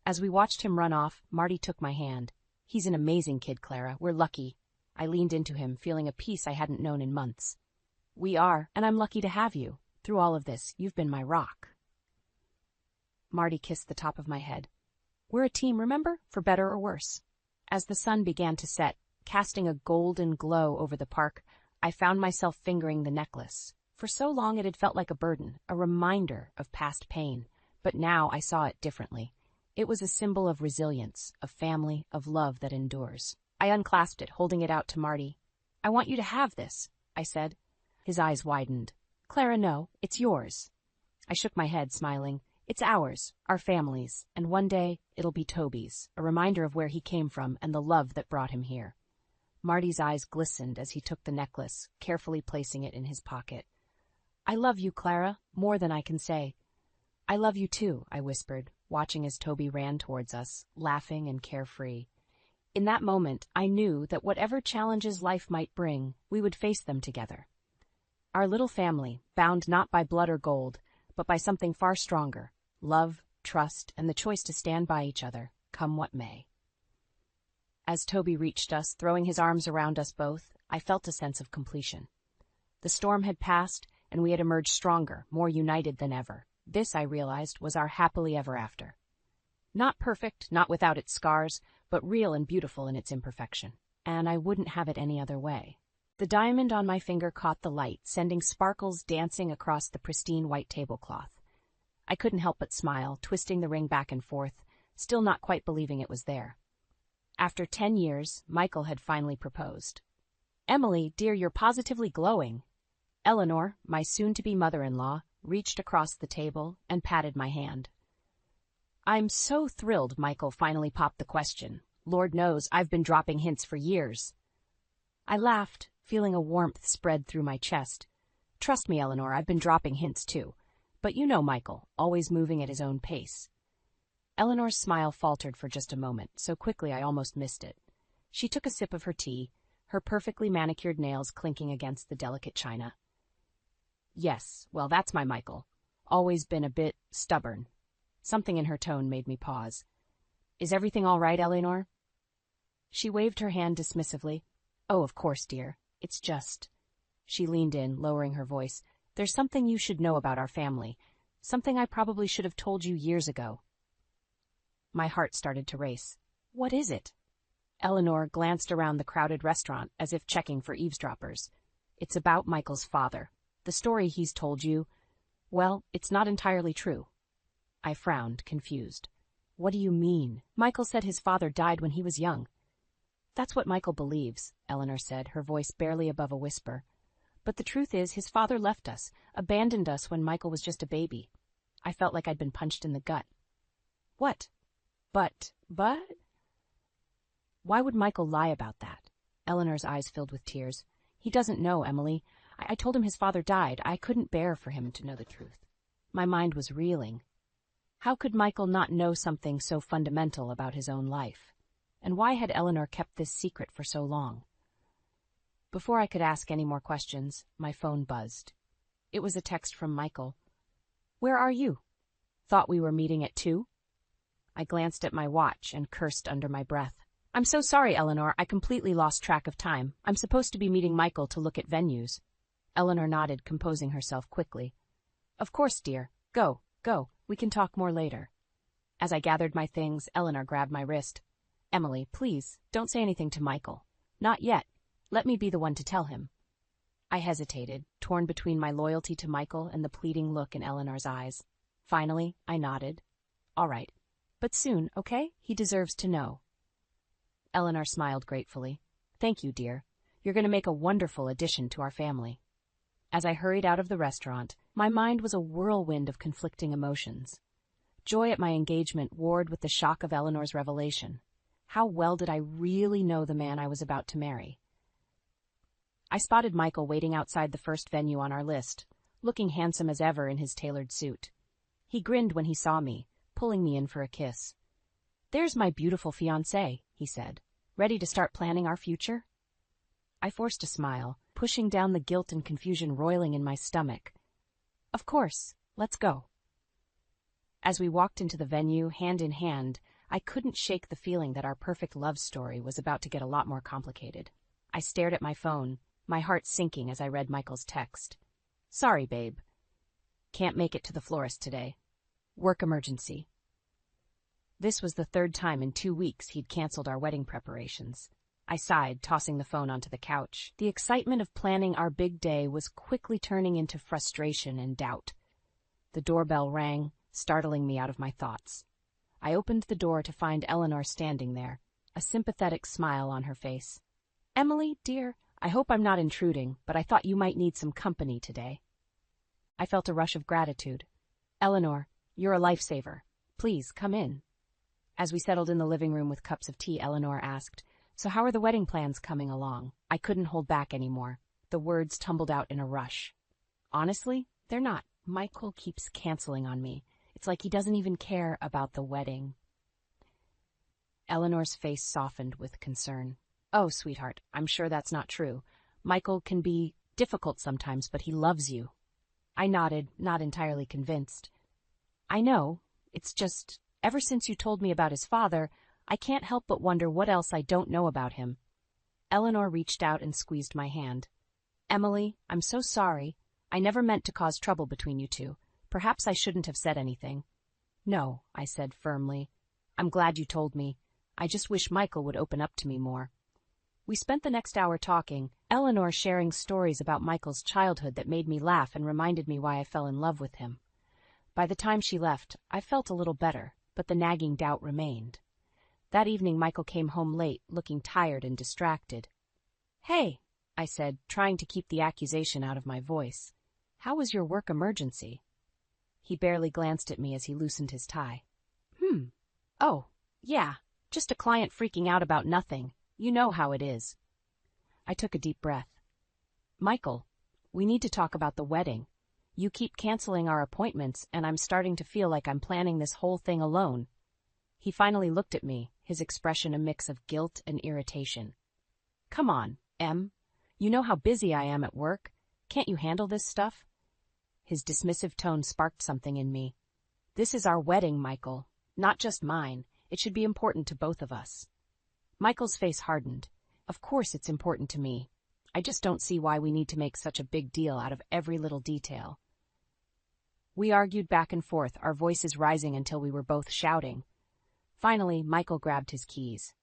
As we watched him run off, Marty took my hand. "He's an amazing kid, Clara. We're lucky." I leaned into him, feeling a peace I hadn't known in months. "We are, and I'm lucky to have you. Through all of this, you've been my rock." Marty kissed the top of my head. "We're a team, remember? For better or worse." As the sun began to set, casting a golden glow over the park, I found myself fingering the necklace. For so long it had felt like a burden, a reminder of past pain, but now I saw it differently. It was a symbol of resilience, of family, of love that endures. I unclasped it, holding it out to Marty. "I want you to have this," I said. His eyes widened. "Clara, no, it's yours." I shook my head, smiling. "It's ours, our family's, and one day it'll be Toby's, a reminder of where he came from and the love that brought him here." Marty's eyes glistened as he took the necklace, carefully placing it in his pocket. "I love you, Clara, more than I can say." "I love you too," I whispered, watching as Toby ran towards us, laughing and carefree. In that moment, I knew that whatever challenges life might bring, we would face them together. Our little family, bound not by blood or gold, but by something far stronger, love, trust, and the choice to stand by each other, come what may. As Toby reached us, throwing his arms around us both, I felt a sense of completion. The storm had passed, and we had emerged stronger, more united than ever. This, I realized, was our happily ever after. Not perfect, not without its scars, but real and beautiful in its imperfection. And I wouldn't have it any other way. The diamond on my finger caught the light, sending sparkles dancing across the pristine white tablecloth. I couldn't help but smile, twisting the ring back and forth, still not quite believing it was there. After 10 years, Michael had finally proposed. "Emily, dear, you're positively glowing." Eleanor, my soon-to-be mother-in-law, reached across the table and patted my hand. "I'm so thrilled," Michael finally popped the question. "Lord knows, I've been dropping hints for years." I laughed, feeling a warmth spread through my chest. "Trust me, Eleanor, I've been dropping hints too. But you know Michael, always moving at his own pace." Eleanor's smile faltered for just a moment, so quickly I almost missed it. She took a sip of her tea, her perfectly manicured nails clinking against the delicate china. "Yes, well, that's my Michael. Always been a bit stubborn." Something in her tone made me pause. "Is everything all right, Eleanor?" She waved her hand dismissively. "Oh, of course, dear. It's just—" She leaned in, lowering her voice. "There's something you should know about our family. Something I probably should have told you years ago." My heart started to race. "What is it?" Eleanor glanced around the crowded restaurant as if checking for eavesdroppers. "It's about Michael's father. The story he's told you, well, it's not entirely true." I frowned, confused. "What do you mean?" "Michael said his father died when he was young." "That's what Michael believes," Eleanor said, her voice barely above a whisper. "But the truth is, his father left us, abandoned us when Michael was just a baby." I felt like I'd been punched in the gut. "What? But... Why would Michael lie about that?" Eleanor's eyes filled with tears. "He doesn't know, Emily. I told him his father died. I couldn't bear for him to know the truth." My mind was reeling. How could Michael not know something so fundamental about his own life? And why had Eleanor kept this secret for so long? Before I could ask any more questions, my phone buzzed. It was a text from Michael. "Where are you? Thought we were meeting at 2?" I glanced at my watch and cursed under my breath. "I'm so sorry, Eleanor. I completely lost track of time. I'm supposed to be meeting Michael to look at venues." Eleanor nodded, composing herself quickly. "Of course, dear. Go. We can talk more later." As I gathered my things, Eleanor grabbed my wrist. "Emily, please, don't say anything to Michael. Not yet. Let me be the one to tell him." I hesitated, torn between my loyalty to Michael and the pleading look in Eleanor's eyes. Finally, I nodded. "All right. But soon, okay? He deserves to know." Eleanor smiled gratefully. "Thank you, dear. You're going to make a wonderful addition to our family." As I hurried out of the restaurant, my mind was a whirlwind of conflicting emotions. Joy at my engagement warred with the shock of Eleanor's revelation. How well did I really know the man I was about to marry? I spotted Michael waiting outside the first venue on our list, looking handsome as ever in his tailored suit. He grinned when he saw me, pulling me in for a kiss. "There's my beautiful fiancé," he said. "Ready to start planning our future?" I forced a smile, pushing down the guilt and confusion roiling in my stomach. "Of course. Let's go." As we walked into the venue, hand in hand, I couldn't shake the feeling that our perfect love story was about to get a lot more complicated. I stared at my phone, my heart sinking as I read Michael's text. "Sorry, babe. Can't make it to the florist today. Work emergency." This was the third time in 2 weeks he'd canceled our wedding preparations. I sighed, tossing the phone onto the couch. The excitement of planning our big day was quickly turning into frustration and doubt. The doorbell rang, startling me out of my thoughts. I opened the door to find Eleanor standing there, a sympathetic smile on her face. "Emily, dear, I hope I'm not intruding, but I thought you might need some company today." I felt a rush of gratitude. "Eleanor, you're a lifesaver. Please, come in." As we settled in the living room with cups of tea, Eleanor asked, "So how are the wedding plans coming along?" I couldn't hold back anymore. The words tumbled out in a rush. "Honestly, they're not. Michael keeps canceling on me. It's like he doesn't even care about the wedding." Eleanor's face softened with concern. "Oh, sweetheart, I'm sure that's not true. Michael can be difficult sometimes, but he loves you." I nodded, not entirely convinced. "I know. It's just, ever since you told me about his father, I can't help but wonder what else I don't know about him." Eleanor reached out and squeezed my hand. "Emily, I'm so sorry. I never meant to cause trouble between you two. Perhaps I shouldn't have said anything." "No," I said firmly. "I'm glad you told me. I just wish Michael would open up to me more." We spent the next hour talking, Eleanor sharing stories about Michael's childhood that made me laugh and reminded me why I fell in love with him. By the time she left, I felt a little better, but the nagging doubt remained. That evening Michael came home late, looking tired and distracted. "Hey," I said, trying to keep the accusation out of my voice. "How was your work emergency?" He barely glanced at me as he loosened his tie. Oh, yeah, just a client freaking out about nothing. You know how it is." I took a deep breath. "Michael, we need to talk about the wedding. You keep canceling our appointments, and I'm starting to feel like I'm planning this whole thing alone." He finally looked at me, his expression a mix of guilt and irritation. "Come on, Em. You know how busy I am at work. Can't you handle this stuff?" His dismissive tone sparked something in me. "This is our wedding, Michael. Not just mine. It should be important to both of us." Michael's face hardened. "Of course it's important to me. I just don't see why we need to make such a big deal out of every little detail." We argued back and forth, our voices rising until we were both shouting. Finally, Michael grabbed his keys.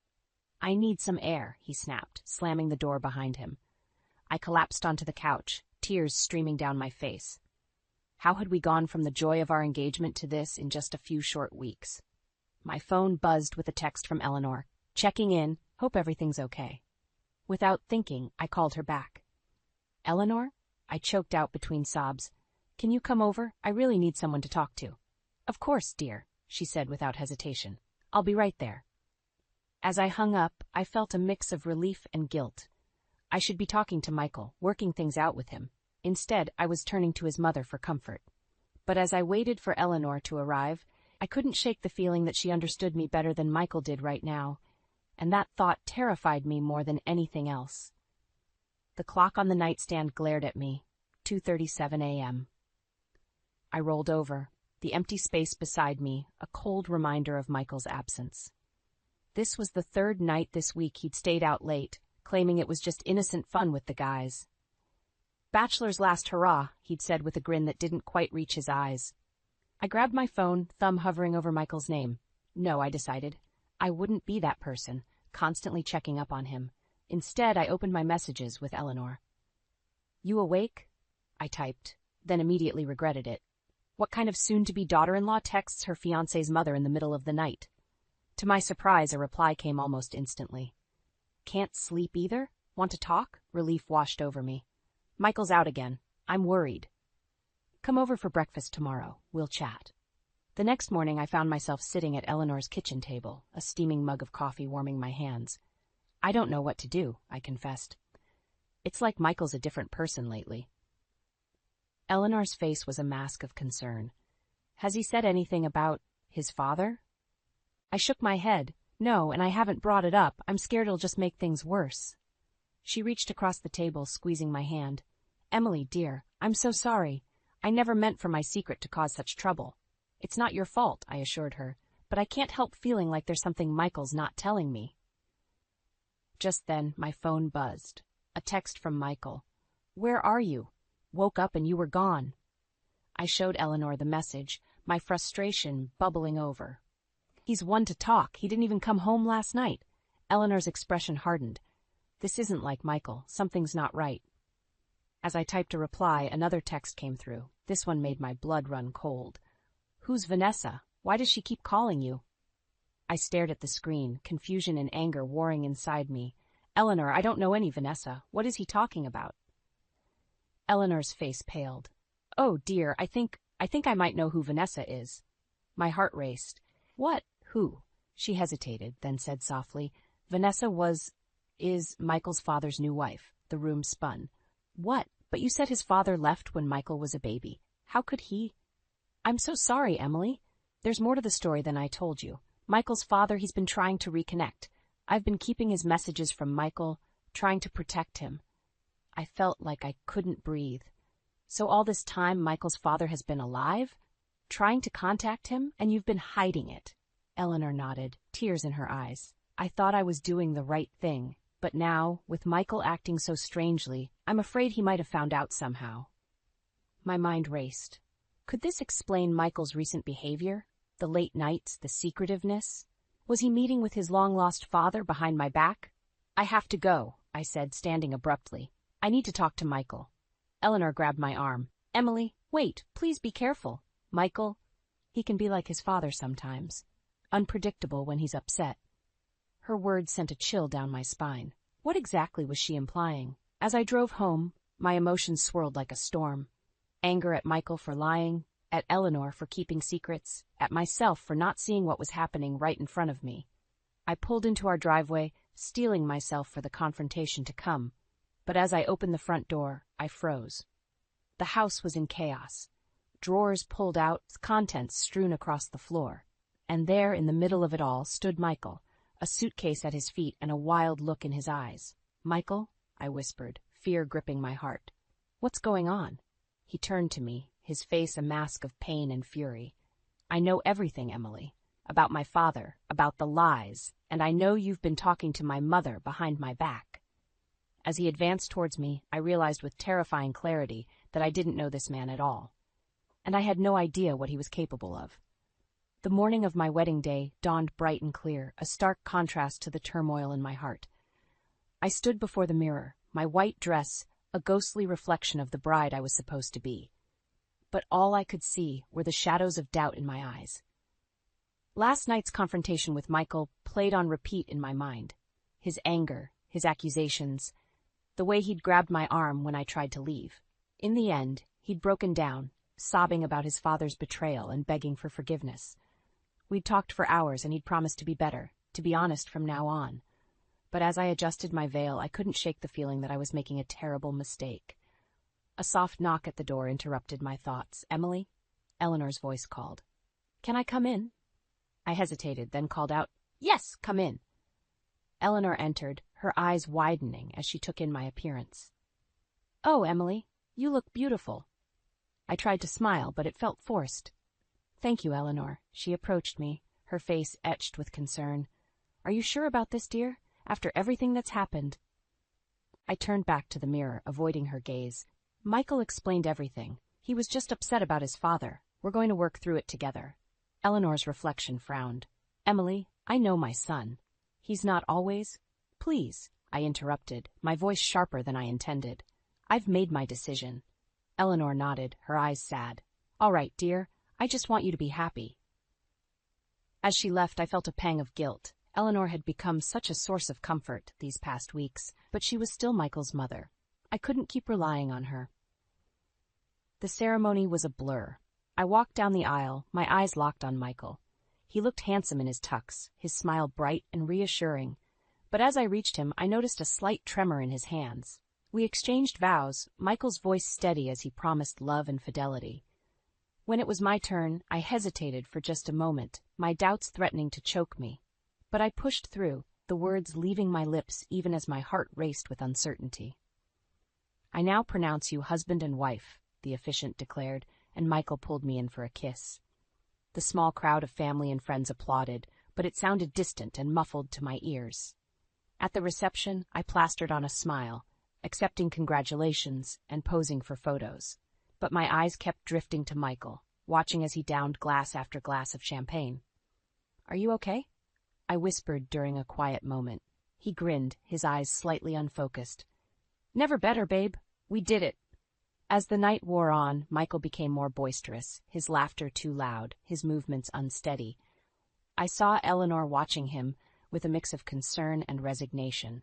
"I need some air," he snapped, slamming the door behind him. I collapsed onto the couch, tears streaming down my face. How had we gone from the joy of our engagement to this in just a few short weeks? My phone buzzed with a text from Eleanor. "Checking in. Hope everything's okay." Without thinking, I called her back. "Eleanor?" I choked out between sobs. "Can you come over? I really need someone to talk to." "Of course, dear," she said without hesitation. "I'll be right there." As I hung up, I felt a mix of relief and guilt. I should be talking to Michael, working things out with him. Instead, I was turning to his mother for comfort. But as I waited for Eleanor to arrive, I couldn't shake the feeling that she understood me better than Michael did right now, and that thought terrified me more than anything else. The clock on the nightstand glared at me, 2:37 a.m. I rolled over, the empty space beside me, a cold reminder of Michael's absence. This was the third night this week he'd stayed out late, claiming it was just innocent fun with the guys. "Bachelor's last hurrah," he'd said with a grin that didn't quite reach his eyes. I grabbed my phone, thumb hovering over Michael's name. No, I decided. I wouldn't be that person, constantly checking up on him. Instead, I opened my messages with Eleanor. "You awake?" I typed, then immediately regretted it. What kind of soon-to-be daughter-in-law texts her fiancé's mother in the middle of the night? To my surprise, a reply came almost instantly. "Can't sleep either? Want to talk?" Relief washed over me. "Michael's out again. I'm worried." "Come over for breakfast tomorrow. We'll chat." The next morning I found myself sitting at Eleanor's kitchen table, a steaming mug of coffee warming my hands. "I don't know what to do," I confessed. "It's like Michael's a different person lately." Eleanor's face was a mask of concern. "Has he said anything about his father?" I shook my head. "No, and I haven't brought it up. I'm scared it'll just make things worse." She reached across the table, squeezing my hand. "Emily, dear, I'm so sorry. I never meant for my secret to cause such trouble. It's not your fault," I assured her, "but I can't help feeling like there's something Michael's not telling me." Just then, my phone buzzed. A text from Michael. "Where are you? Woke up and you were gone." I showed Eleanor the message, my frustration bubbling over. "He's one to talk. He didn't even come home last night." Eleanor's expression hardened. This isn't like Michael. Something's not right. As I typed a reply, another text came through. This one made my blood run cold. Who's Vanessa? Why does she keep calling you? I stared at the screen, confusion and anger warring inside me. Eleanor, I don't know any Vanessa. What is he talking about? Eleanor's face paled. Oh dear, I think I might know who Vanessa is. My heart raced. What? Who? She hesitated, then said softly, Vanessa is Michael's father's new wife. The room spun. What? But you said his father left when Michael was a baby. How could he? I'm so sorry, Emily. There's more to the story than I told you. Michael's father, he's been trying to reconnect. I've been keeping his messages from Michael, trying to protect him. I felt like I couldn't breathe. So all this time, Michael's father has been alive? Trying to contact him, and you've been hiding it. Eleanor nodded, tears in her eyes. I thought I was doing the right thing, but now, with Michael acting so strangely, I'm afraid he might have found out somehow. My mind raced. Could this explain Michael's recent behavior? The late nights, the secretiveness? Was he meeting with his long-lost father behind my back? I have to go, I said, standing abruptly. I need to talk to Michael. Eleanor grabbed my arm. Emily, wait, please be careful. Michael, he can be like his father sometimes. Unpredictable when he's upset. Her words sent a chill down my spine. What exactly was she implying? As I drove home, my emotions swirled like a storm. Anger at Michael for lying, at Eleanor for keeping secrets, at myself for not seeing what was happening right in front of me. I pulled into our driveway, steeling myself for the confrontation to come. But as I opened the front door, I froze. The house was in chaos. Drawers pulled out, contents strewn across the floor. And there, in the middle of it all, stood Michael, a suitcase at his feet and a wild look in his eyes. Michael, I whispered, fear gripping my heart. What's going on? He turned to me, his face a mask of pain and fury. I know everything, Emily. About my father, about the lies, and I know you've been talking to my mother behind my back. As he advanced towards me, I realized with terrifying clarity that I didn't know this man at all. And I had no idea what he was capable of. The morning of my wedding day dawned bright and clear, a stark contrast to the turmoil in my heart. I stood before the mirror, my white dress a ghostly reflection of the bride I was supposed to be. But all I could see were the shadows of doubt in my eyes. Last night's confrontation with Michael played on repeat in my mind. His anger, his accusations, the way he'd grabbed my arm when I tried to leave. In the end, he'd broken down, sobbing about his father's betrayal and begging for forgiveness. We'd talked for hours and he'd promised to be better, to be honest from now on. But as I adjusted my veil, I couldn't shake the feeling that I was making a terrible mistake. A soft knock at the door interrupted my thoughts. Emily? Eleanor's voice called. Can I come in? I hesitated, then called out, Yes, come in. Eleanor entered, her eyes widening as she took in my appearance. Oh, Emily, you look beautiful. I tried to smile, but it felt forced. Thank you, Eleanor. She approached me, her face etched with concern. Are you sure about this, dear? After everything that's happened? I turned back to the mirror, avoiding her gaze. Michael explained everything. He was just upset about his father. We're going to work through it together. Eleanor's reflection frowned. Emily, I know my son. He's not always... Please, I interrupted, my voice sharper than I intended. I've made my decision. Eleanor nodded, her eyes sad. All right, dear, I just want you to be happy. As she left, I felt a pang of guilt. Eleanor had become such a source of comfort these past weeks, but she was still Michael's mother. I couldn't keep relying on her. The ceremony was a blur. I walked down the aisle, my eyes locked on Michael. He looked handsome in his tux, his smile bright and reassuring. But as I reached him, I noticed a slight tremor in his hands. We exchanged vows, Michael's voice steady as he promised love and fidelity. When it was my turn, I hesitated for just a moment, my doubts threatening to choke me. But I pushed through, the words leaving my lips even as my heart raced with uncertainty. I now pronounce you husband and wife, the officiant declared, and Michael pulled me in for a kiss. The small crowd of family and friends applauded, but it sounded distant and muffled to my ears. At the reception, I plastered on a smile, accepting congratulations and posing for photos. But my eyes kept drifting to Michael, watching as he downed glass after glass of champagne. Are you okay? I whispered during a quiet moment. He grinned, his eyes slightly unfocused. Never better, babe. We did it. As the night wore on, Michael became more boisterous, his laughter too loud, his movements unsteady. I saw Eleanor watching him with a mix of concern and resignation.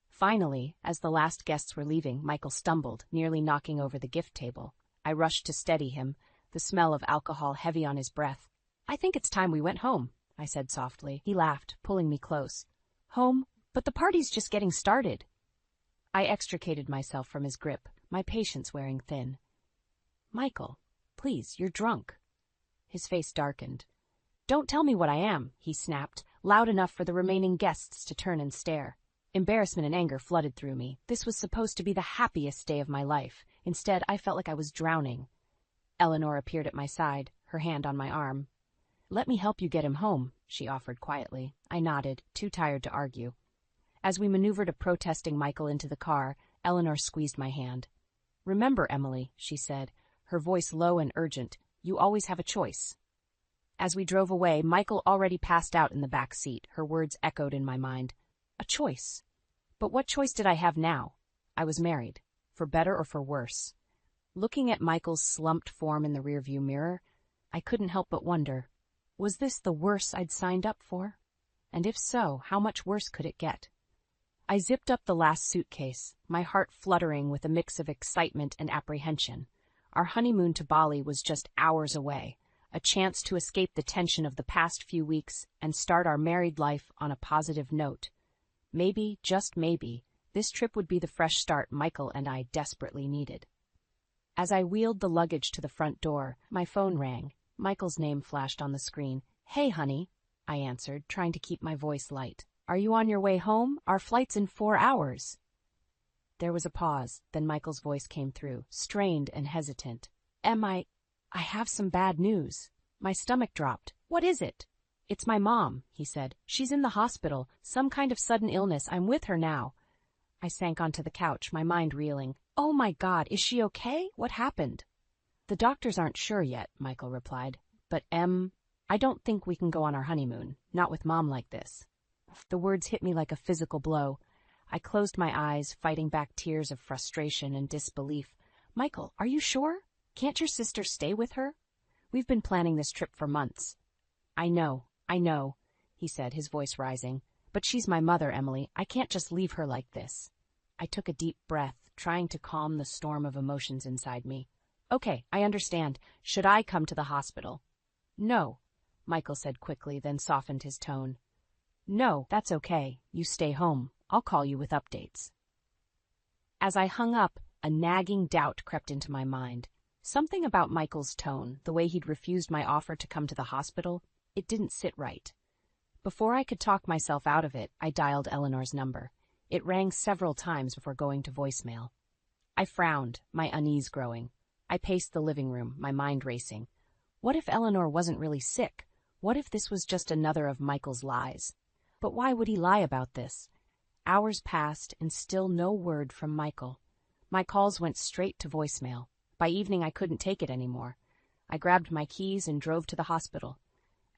Finally, as the last guests were leaving, Michael stumbled, nearly knocking over the gift table. I rushed to steady him, the smell of alcohol heavy on his breath. I think it's time we went home, I said softly. He laughed, pulling me close. Home? But the party's just getting started. I extricated myself from his grip, my patience wearing thin. Michael, please, you're drunk. His face darkened. Don't tell me what I am, he snapped, loud enough for the remaining guests to turn and stare. Embarrassment and anger flooded through me. This was supposed to be the happiest day of my life. Instead, I felt like I was drowning. Eleanor appeared at my side, her hand on my arm. Let me help you get him home, she offered quietly. I nodded, too tired to argue. As we maneuvered a protesting Michael into the car, Eleanor squeezed my hand. Remember, Emily, she said, her voice low and urgent, you always have a choice. As we drove away, Michael already passed out in the back seat, her words echoed in my mind. A choice. But what choice did I have now? I was married, for better or for worse. Looking at Michael's slumped form in the rearview mirror, I couldn't help but wonder, was this the worse I'd signed up for? And if so, how much worse could it get? I zipped up the last suitcase, my heart fluttering with a mix of excitement and apprehension. Our honeymoon to Bali was just hours away, a chance to escape the tension of the past few weeks and start our married life on a positive note. Maybe, just maybe, this trip would be the fresh start Michael and I desperately needed. As I wheeled the luggage to the front door, my phone rang. Michael's name flashed on the screen. Hey, honey, I answered, trying to keep my voice light. Are you on your way home? Our flight's in 4 hours. There was a pause, then Michael's voice came through, strained and hesitant. I have some bad news. My stomach dropped. What is it? It's my mom, he said. She's in the hospital, some kind of sudden illness. I'm with her now. I sank onto the couch, my mind reeling. Oh my God, is she okay? What happened? The doctors aren't sure yet, Michael replied. But I don't think we can go on our honeymoon, not with Mom like this. The words hit me like a physical blow. I closed my eyes, fighting back tears of frustration and disbelief. Michael, are you sure? Can't your sister stay with her? We've been planning this trip for months. I know, he said, his voice rising. But she's my mother, Emily. I can't just leave her like this. I took a deep breath, trying to calm the storm of emotions inside me. Okay, I understand. Should I come to the hospital? No, Michael said quickly, then softened his tone. No, that's okay. You stay home. I'll call you with updates. As I hung up, a nagging doubt crept into my mind. Something about Michael's tone, the way he'd refused my offer to come to the hospital, it didn't sit right. Before I could talk myself out of it, I dialed Eleanor's number. It rang several times before going to voicemail. I frowned, my unease growing. I paced the living room, my mind racing. What if Eleanor wasn't really sick? What if this was just another of Michael's lies? But why would he lie about this? Hours passed, and still no word from Michael. My calls went straight to voicemail. By evening, I couldn't take it anymore. I grabbed my keys and drove to the hospital.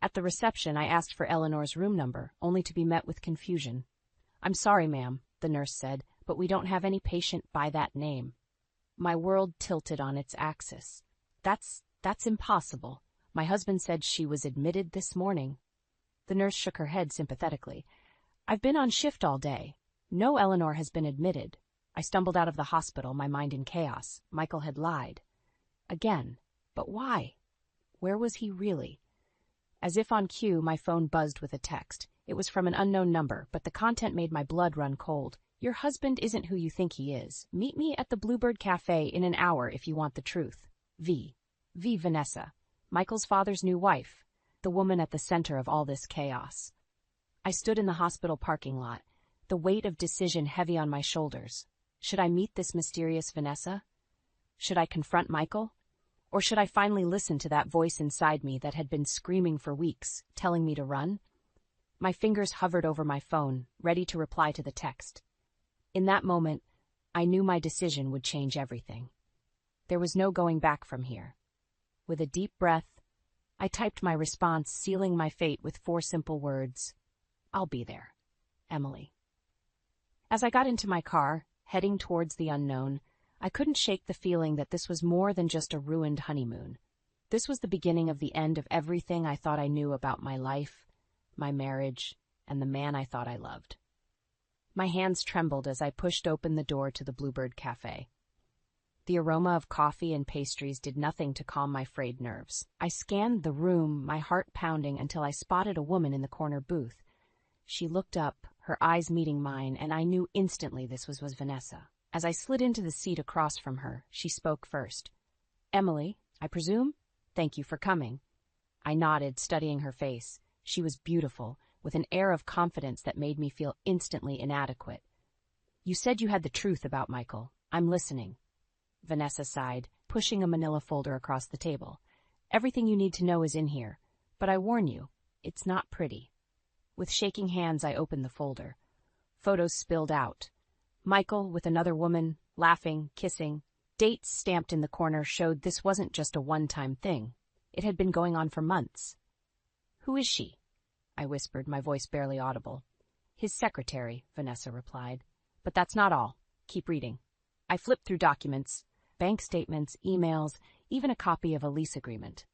At the reception, I asked for Eleanor's room number, only to be met with confusion. I'm sorry, ma'am, the nurse said, but we don't have any patient by that name. My world tilted on its axis. That's impossible. My husband said she was admitted this morning. The nurse shook her head sympathetically. I've been on shift all day. No, Eleanor has been admitted. I stumbled out of the hospital, my mind in chaos. Michael had lied. Again. But why? Where was he really? As if on cue, my phone buzzed with a text. It was from an unknown number, but the content made my blood run cold. Your husband isn't who you think he is. Meet me at the Bluebird Cafe in an hour if you want the truth. V. Vanessa. Michael's father's new wife. The woman at the center of all this chaos. I stood in the hospital parking lot, the weight of decision heavy on my shoulders. Should I meet this mysterious Vanessa? Should I confront Michael? Or should I finally listen to that voice inside me that had been screaming for weeks, telling me to run? My fingers hovered over my phone, ready to reply to the text. In that moment, I knew my decision would change everything. There was no going back from here. With a deep breath, I typed my response, sealing my fate with 4 simple words. I'll be there. Emily. As I got into my car, heading towards the unknown, I couldn't shake the feeling that this was more than just a ruined honeymoon. This was the beginning of the end of everything I thought I knew about my life, my marriage, and the man I thought I loved. My hands trembled as I pushed open the door to the Bluebird Cafe. The aroma of coffee and pastries did nothing to calm my frayed nerves. I scanned the room, my heart pounding, until I spotted a woman in the corner booth. She looked up, her eyes meeting mine, and I knew instantly this was Vanessa. As I slid into the seat across from her, she spoke first. "Emily, I presume? Thank you for coming." I nodded, studying her face. She was beautiful, with an air of confidence that made me feel instantly inadequate. "You said you had the truth about Michael. I'm listening." Vanessa sighed, pushing a manila folder across the table. "Everything you need to know is in here, but I warn you, it's not pretty." With shaking hands, I opened the folder. Photos spilled out. Michael with another woman, laughing, kissing. Dates stamped in the corner showed this wasn't just a one-time thing. It had been going on for months. "Who is she?" I whispered, my voice barely audible. "His secretary," Vanessa replied. "But that's not all. Keep reading." I flipped through documents, bank statements, emails, even a copy of a lease agreement.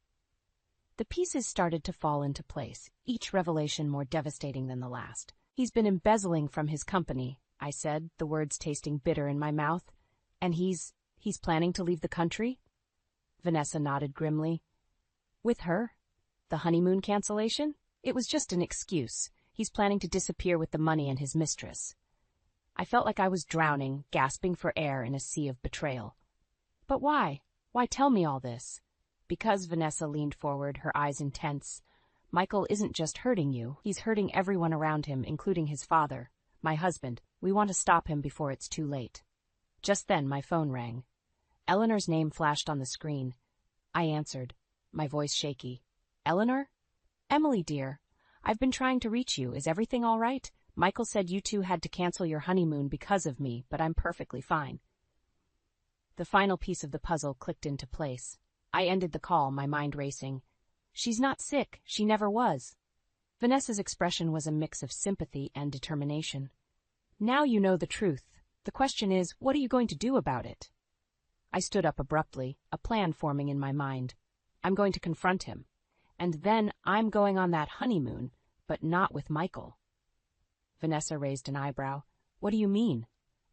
The pieces started to fall into place, each revelation more devastating than the last. "He's been embezzling from his company," I said, the words tasting bitter in my mouth. "And he's planning to leave the country?" Vanessa nodded grimly. "With her? The honeymoon cancellation? It was just an excuse. He's planning to disappear with the money and his mistress." I felt like I was drowning, gasping for air in a sea of betrayal. "But why? Why tell me all this?" "Because," Vanessa leaned forward, her eyes intense, "Michael isn't just hurting you. He's hurting everyone around him, including his father, my husband. We want to stop him before it's too late." Just then, my phone rang. Eleanor's name flashed on the screen. I answered, my voice shaky. "Eleanor?" "Emily, dear. I've been trying to reach you. Is everything all right? Michael said you two had to cancel your honeymoon because of me, but I'm perfectly fine." The final piece of the puzzle clicked into place. I ended the call, my mind racing. "She's not sick. She never was." Vanessa's expression was a mix of sympathy and determination. "Now you know the truth. The question is, what are you going to do about it?" I stood up abruptly, a plan forming in my mind. "I'm going to confront him. And then I'm going on that honeymoon, but not with Michael." Vanessa raised an eyebrow. "What do you mean?"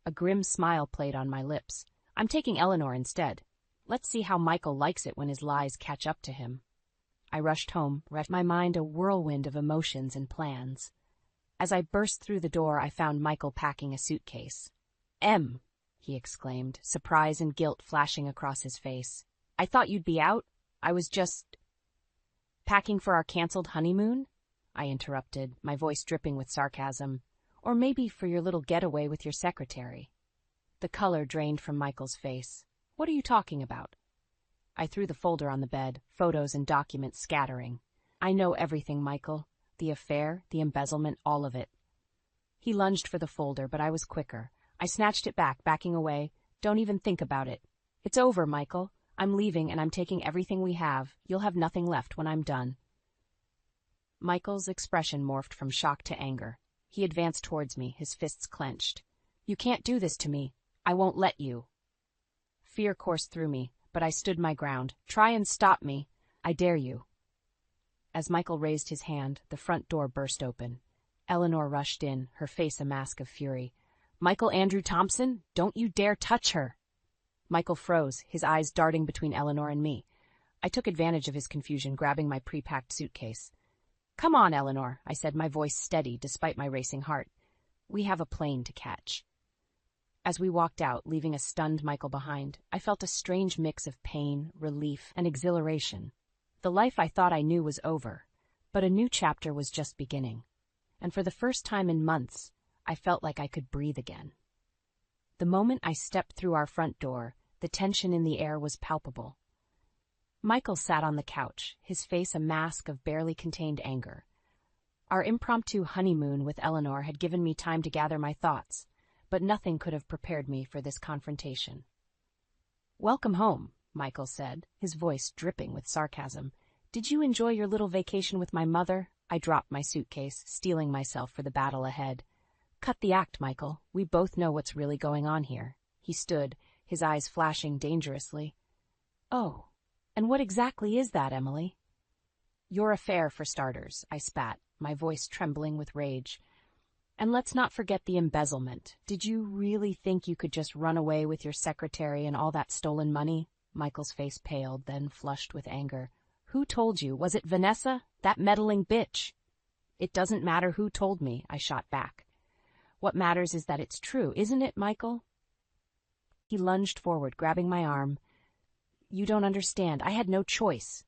A grim smile played on my lips. "I'm taking Eleanor instead. Let's see how Michael likes it when his lies catch up to him." I rushed home, my mind a whirlwind of emotions and plans. As I burst through the door, I found Michael packing a suitcase. "Em," he exclaimed, surprise and guilt flashing across his face. "I thought you'd be out. I was just—" "Packing for our canceled honeymoon?" I interrupted, my voice dripping with sarcasm. "Or maybe for your little getaway with your secretary." The color drained from Michael's face. "What are you talking about?" I threw the folder on the bed, photos and documents scattering. "I know everything, Michael. The affair, the embezzlement, all of it." He lunged for the folder, but I was quicker. I snatched it back, backing away. "Don't even think about it. It's over, Michael. I'm leaving and I'm taking everything we have. You'll have nothing left when I'm done." Michael's expression morphed from shock to anger. He advanced towards me, his fists clenched. "You can't do this to me. I won't let you." Fear coursed through me, but I stood my ground. "Try and stop me. I dare you." As Michael raised his hand, the front door burst open. Eleanor rushed in, her face a mask of fury. "Michael Andrew Thompson, don't you dare touch her!" Michael froze, his eyes darting between Eleanor and me. I took advantage of his confusion, grabbing my pre-packed suitcase. "Come on, Eleanor," I said, my voice steady despite my racing heart. "We have a plane to catch." As we walked out, leaving a stunned Michael behind, I felt a strange mix of pain, relief, and exhilaration. The life I thought I knew was over, but a new chapter was just beginning. And for the first time in months, I felt like I could breathe again. The moment I stepped through our front door, the tension in the air was palpable. Michael sat on the couch, his face a mask of barely contained anger. Our impromptu honeymoon with Eleanor had given me time to gather my thoughts, but nothing could have prepared me for this confrontation. "Welcome home," Michael said, his voice dripping with sarcasm. "Did you enjoy your little vacation with my mother?" I dropped my suitcase, steeling myself for the battle ahead. Cut the act, Michael. We both know what's really going on here. He stood, his eyes flashing dangerously. Oh, and what exactly is that, Emily? Your affair, for starters, I spat, my voice trembling with rage. And let's not forget the embezzlement. Did you really think you could just run away with your secretary and all that stolen money? Michael's face paled, then flushed with anger. Who told you? Was it Vanessa? That meddling bitch? It doesn't matter who told me, I shot back. What matters is that it's true, isn't it, Michael? He lunged forward, grabbing my arm. You don't understand. I had no choice.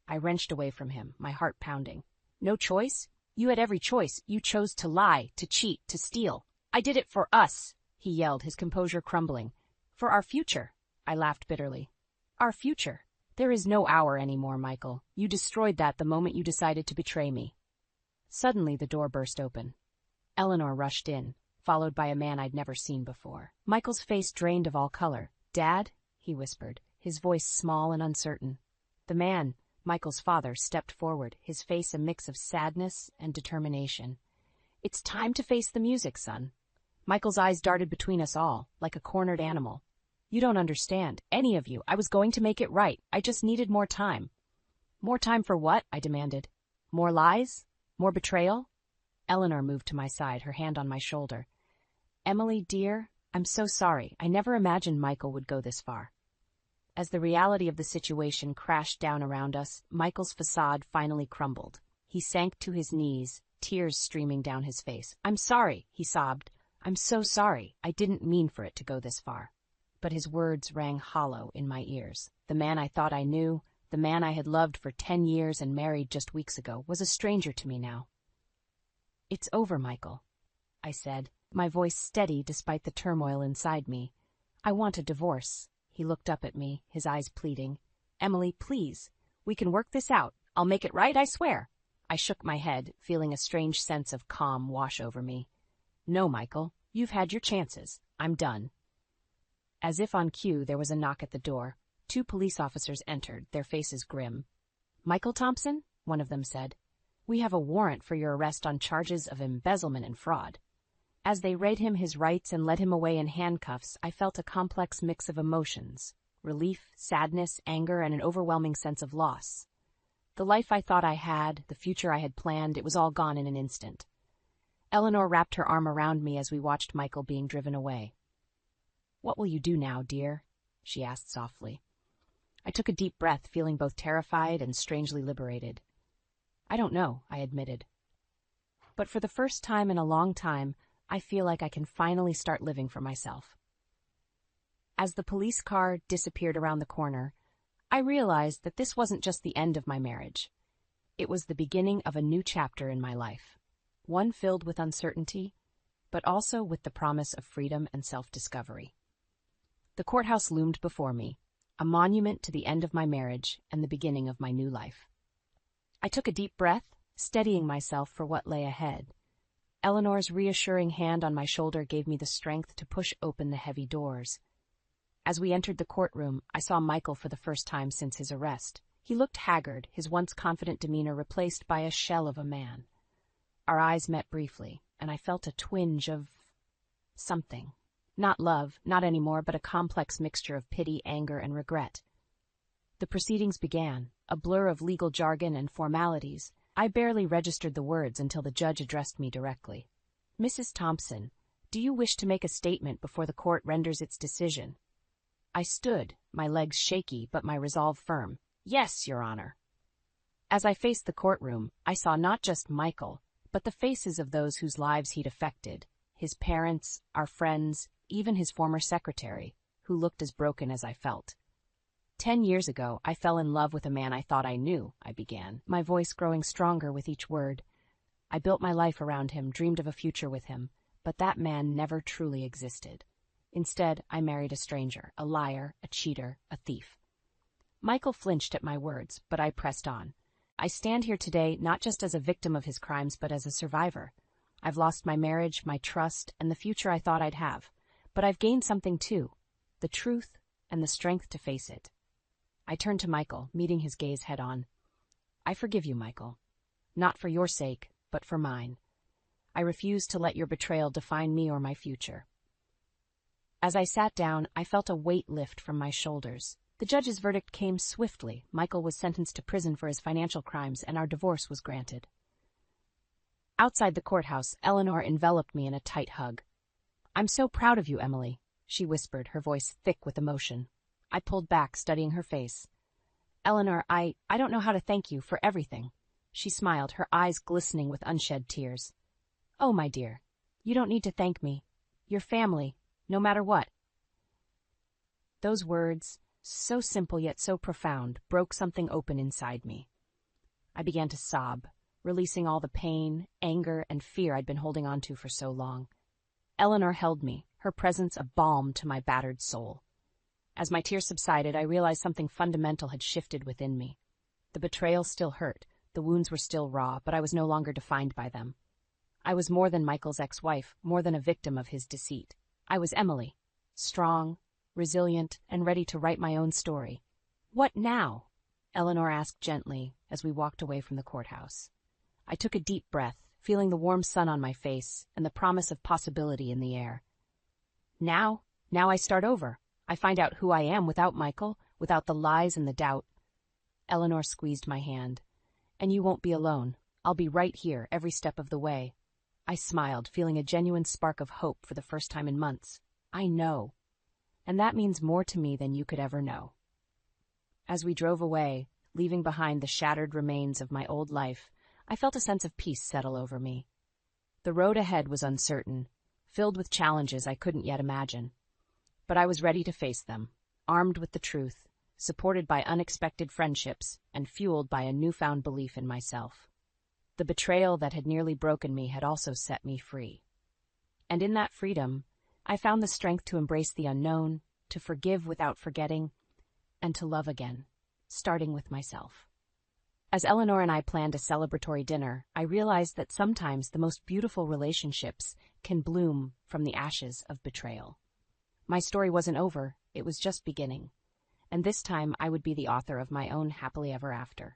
I wrenched away from him, my heart pounding. No choice? You had every choice. You chose to lie, to cheat, to steal. I did it for us, he yelled, his composure crumbling. For our future, I laughed bitterly. Our future. There is no our anymore, Michael. You destroyed that the moment you decided to betray me. Suddenly the door burst open. Eleanor rushed in, followed by a man I'd never seen before. Michael's face drained of all color. Dad? He whispered, his voice small and uncertain. The man, Michael's father, stepped forward, his face a mix of sadness and determination. It's time to face the music, son. Michael's eyes darted between us all, like a cornered animal. You don't understand, any of you. I was going to make it right. I just needed more time. More time for what? I demanded. More lies? More betrayal? Eleanor moved to my side, her hand on my shoulder. Emily, dear, I'm so sorry. I never imagined Michael would go this far. As the reality of the situation crashed down around us, Michael's facade finally crumbled. He sank to his knees, tears streaming down his face. I'm sorry, he sobbed. I'm so sorry. I didn't mean for it to go this far. But his words rang hollow in my ears. The man I thought I knew, the man I had loved for 10 years and married just weeks ago, was a stranger to me now. It's over, Michael, I said, my voice steady despite the turmoil inside me. I want a divorce. He looked up at me, his eyes pleading. Emily, please. We can work this out. I'll make it right, I swear. I shook my head, feeling a strange sense of calm wash over me. No, Michael, you've had your chances. I'm done. As if on cue, there was a knock at the door. 2 police officers entered, their faces grim. Michael Thompson? One of them said. We have a warrant for your arrest on charges of embezzlement and fraud. As they read him his rights and led him away in handcuffs, I felt a complex mix of emotions. Relief, sadness, anger, and an overwhelming sense of loss. The life I thought I had, the future I had planned, it was all gone in an instant. Eleanor wrapped her arm around me as we watched Michael being driven away. What will you do now, dear? She asked softly. I took a deep breath, feeling both terrified and strangely liberated. I don't know, I admitted. But for the first time in a long time, I feel like I can finally start living for myself. As the police car disappeared around the corner, I realized that this wasn't just the end of my marriage. It was the beginning of a new chapter in my life, one filled with uncertainty, but also with the promise of freedom and self-discovery. The courthouse loomed before me, a monument to the end of my marriage and the beginning of my new life. I took a deep breath, steadying myself for what lay ahead. Eleanor's reassuring hand on my shoulder gave me the strength to push open the heavy doors. As we entered the courtroom, I saw Michael for the first time since his arrest. He looked haggard, his once confident demeanor replaced by a shell of a man. Our eyes met briefly, and I felt a twinge of something. Not love, not anymore, but a complex mixture of pity, anger, and regret. The proceedings began, a blur of legal jargon and formalities. I barely registered the words until the judge addressed me directly. Mrs. Thompson, do you wish to make a statement before the court renders its decision? I stood, my legs shaky but my resolve firm. Yes, Your Honor. As I faced the courtroom, I saw not just Michael, but the faces of those whose lives he'd affected, his parents, our friends, even his former secretary, who looked as broken as I felt. 10 years ago, I fell in love with a man I thought I knew, I began, my voice growing stronger with each word. I built my life around him, dreamed of a future with him, but that man never truly existed. Instead, I married a stranger, a liar, a cheater, a thief. Michael flinched at my words, but I pressed on. I stand here today not just as a victim of his crimes, but as a survivor. I've lost my marriage, my trust, and the future I thought I'd have. But I've gained something too, the truth and the strength to face it. I turned to Michael, meeting his gaze head-on. I forgive you, Michael. Not for your sake, but for mine. I refuse to let your betrayal define me or my future. As I sat down, I felt a weight lift from my shoulders. The judge's verdict came swiftly. Michael was sentenced to prison for his financial crimes, and our divorce was granted. Outside the courthouse, Eleanor enveloped me in a tight hug. "I'm so proud of you, Emily," she whispered, her voice thick with emotion. I pulled back, studying her face. "Eleanor, I don't know how to thank you for everything." She smiled, her eyes glistening with unshed tears. "Oh, my dear, you don't need to thank me. Your family, no matter what." Those words, so simple yet so profound, broke something open inside me. I began to sob, releasing all the pain, anger, and fear I'd been holding on to for so long. Eleanor held me, her presence a balm to my battered soul. As my tears subsided, I realized something fundamental had shifted within me. The betrayal still hurt, the wounds were still raw, but I was no longer defined by them. I was more than Michael's ex-wife, more than a victim of his deceit. I was Emily, strong, resilient, and ready to write my own story. "What now?" Eleanor asked gently as we walked away from the courthouse. I took a deep breath, feeling the warm sun on my face and the promise of possibility in the air. Now I start over. I find out who I am without Michael, without the lies and the doubt. Eleanor squeezed my hand. "And you won't be alone. I'll be right here every step of the way." I smiled, feeling a genuine spark of hope for the first time in months. I know. And that means more to me than you could ever know. As we drove away, leaving behind the shattered remains of my old life, I felt a sense of peace settle over me. The road ahead was uncertain, filled with challenges I couldn't yet imagine. But I was ready to face them, armed with the truth, supported by unexpected friendships, and fueled by a newfound belief in myself. The betrayal that had nearly broken me had also set me free. And in that freedom, I found the strength to embrace the unknown, to forgive without forgetting, and to love again, starting with myself. As Eleanor and I planned a celebratory dinner, I realized that sometimes the most beautiful relationships can bloom from the ashes of betrayal. My story wasn't over, it was just beginning. And this time I would be the author of my own happily ever after.